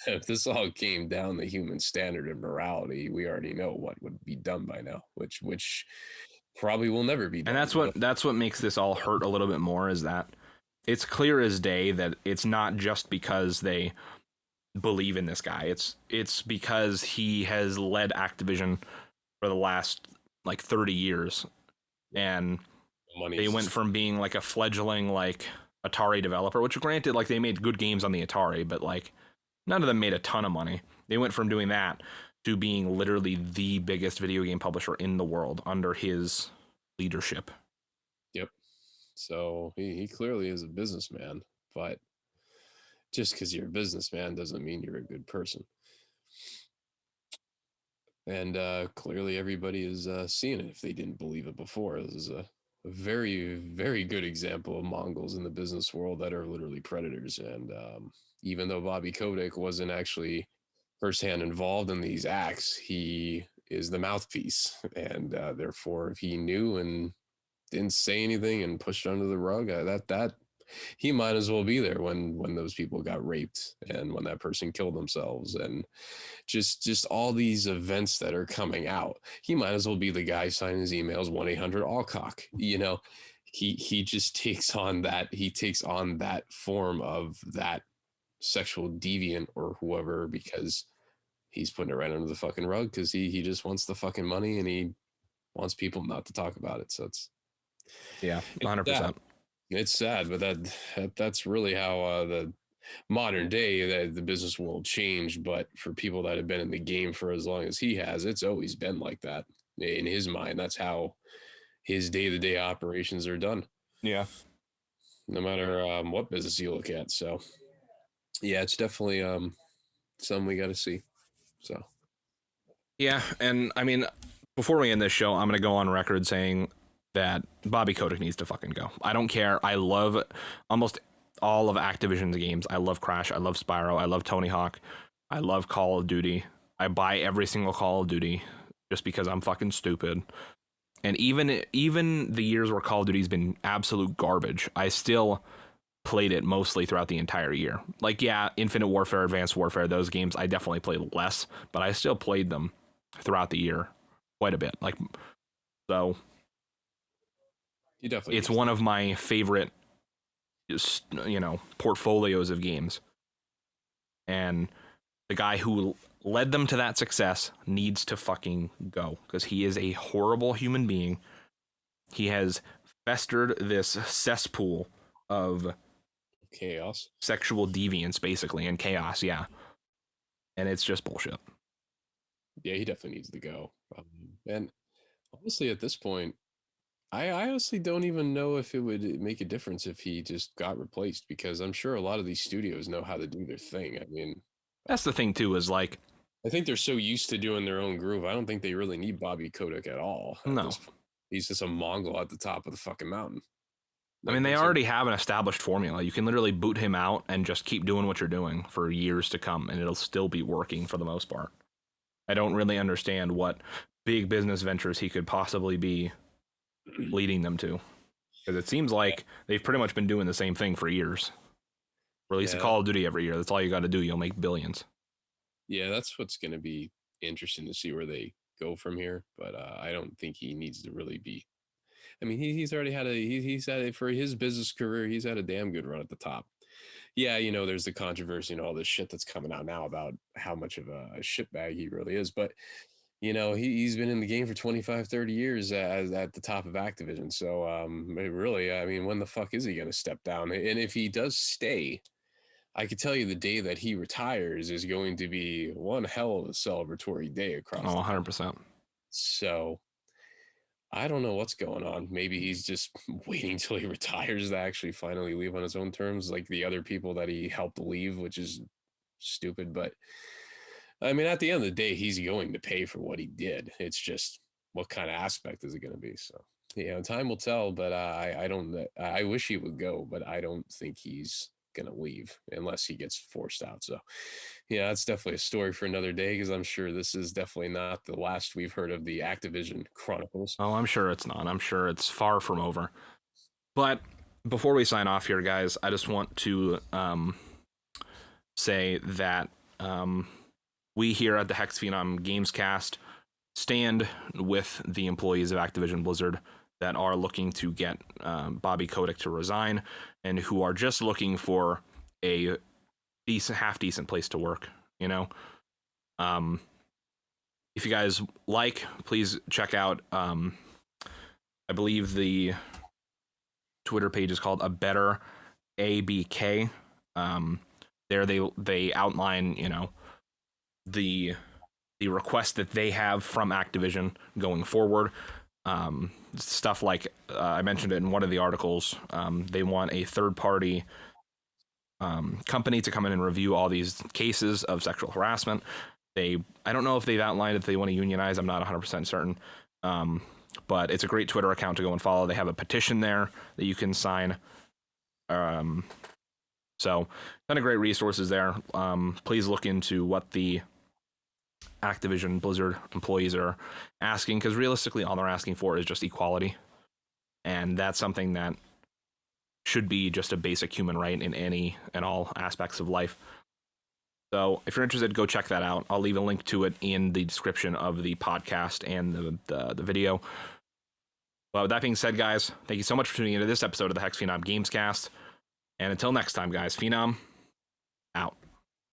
If this all came down to human standard and morality, we already know what would be done by now, which probably will never be done. And that's what makes this all hurt a little bit more, is that it's clear as day that it's not just because they believe in this guy. It's because he has led Activision for the last like 30 years, and they went from being like a fledgling like Atari developer, which granted, like, they made good games on the Atari, but like none of them made a ton of money. They went from doing that to being literally the biggest video game publisher in the world under his leadership. Yep. So he clearly is a businessman, but just because you're a businessman doesn't mean you're a good person. And clearly everybody is seeing it if they didn't believe it before. This is a very, very good example of Mongols in the business world that are literally predators. And even though Bobby Kotick wasn't actually firsthand involved in these acts, he is the mouthpiece. And therefore, if he knew and didn't say anything and pushed under the rug, that he might as well be there when those people got raped and when that person killed themselves, and just all these events that are coming out. He might as well be the guy signing his emails 1-800-ALLCOCK. You know, he just takes on that form of that sexual deviant or whoever, because he's putting it right under the fucking rug, because he just wants the fucking money and he wants people not to talk about it. So it's 100%. It's sad, but that's really how the modern day the business world changed. But for people that have been in the game for as long as he has, it's always been like that. In his mind, that's how his day-to-day operations are done. Yeah. No matter what business you look at. So yeah, it's definitely something we got to see. So yeah, and I mean, before we end this show, I'm gonna go on record saying that Bobby Kotick needs to fucking go. I don't care. I love almost all of Activision's games. I love Crash. I love Spyro. I love Tony Hawk. I love Call of Duty. I buy every single Call of Duty just because I'm fucking stupid. And even the years where Call of Duty's been absolute garbage, I still played it mostly throughout the entire year. Like, yeah, Infinite Warfare, Advanced Warfare, those games I definitely played less, but I still played them throughout the year quite a bit. Like, so You definitely it's used one it. of my favorite, portfolios of games. And the guy who led them to that success needs to fucking go, because he is a horrible human being. He has festered this cesspool of Chaos. sexual deviance, basically, and chaos, yeah. And it's just bullshit. Yeah, he definitely needs to go. And honestly, at this point, I honestly don't even know if it would make a difference if he just got replaced, because I'm sure a lot of these studios know how to do their thing. I mean, That's the thing, too, is like, I think they're so used to doing their own groove. I don't think they really need Bobby Kotick at all. At no. this point. He's just a Mongol at the top of the fucking mountain. I mean, they already have an established formula. You can literally boot him out and just keep doing what you're doing for years to come, and it'll still be working for the most part. I don't really understand what big business ventures he could possibly be leading them to, because it seems like they've pretty much been doing the same thing for years. Release a Call of Duty every year. That's all you got to do. You'll make billions. Yeah, that's what's going to be interesting to see where they go from here. But I don't think he needs to really be. I mean, he's already had he's had it for his business career. He's had a damn good run at the top. Yeah, there's the controversy and all this shit that's coming out now about how much of a shitbag he really is. But he's been in the game for 25, 30 years as at the top of Activision. So really, I mean, when the fuck is he going to step down? And if he does stay, I could tell you the day that he retires is going to be one hell of a celebratory day across. Oh, 100%. So I don't know what's going on. Maybe he's just waiting till he retires to actually finally leave on his own terms, like the other people that he helped leave, which is stupid. But I mean, at the end of the day, he's going to pay for what he did. It's just what kind of aspect is it going to be? So, time will tell. But I don't. I wish he would go, but I don't think he's going to leave unless he gets forced out. So, yeah, that's definitely a story for another day, because I'm sure this is definitely not the last we've heard of the Activision Chronicles. Oh, I'm sure it's not. I'm sure it's far from over. But before we sign off here, guys, I just want to say that we here at the HexxedPhenom Gamescast stand with the employees of Activision Blizzard that are looking to get Bobby Kotick to resign, and who are just looking for a half decent place to work. If you guys like, please check out. I believe the Twitter page is called A Better ABK. There they outline the request that they have from Activision going forward. Stuff like I mentioned it in one of the articles. They want a third-party company to come in and review all these cases of sexual harassment. I don't know if they've outlined if they want to unionize. I'm not 100% certain. But it's a great Twitter account to go and follow. They have a petition there that you can sign. So, ton of great resources there. Please look into what the Activision Blizzard employees are asking, because realistically all they're asking for is just equality, and that's something that should be just a basic human right in any and all aspects of life. So if you're interested, go check that out. I'll leave a link to it in the description of the podcast and the video. Well, with that being said, guys, thank you so much for tuning into this episode of the HexxedPhenom Gamescast, and until next time, guys, Phenom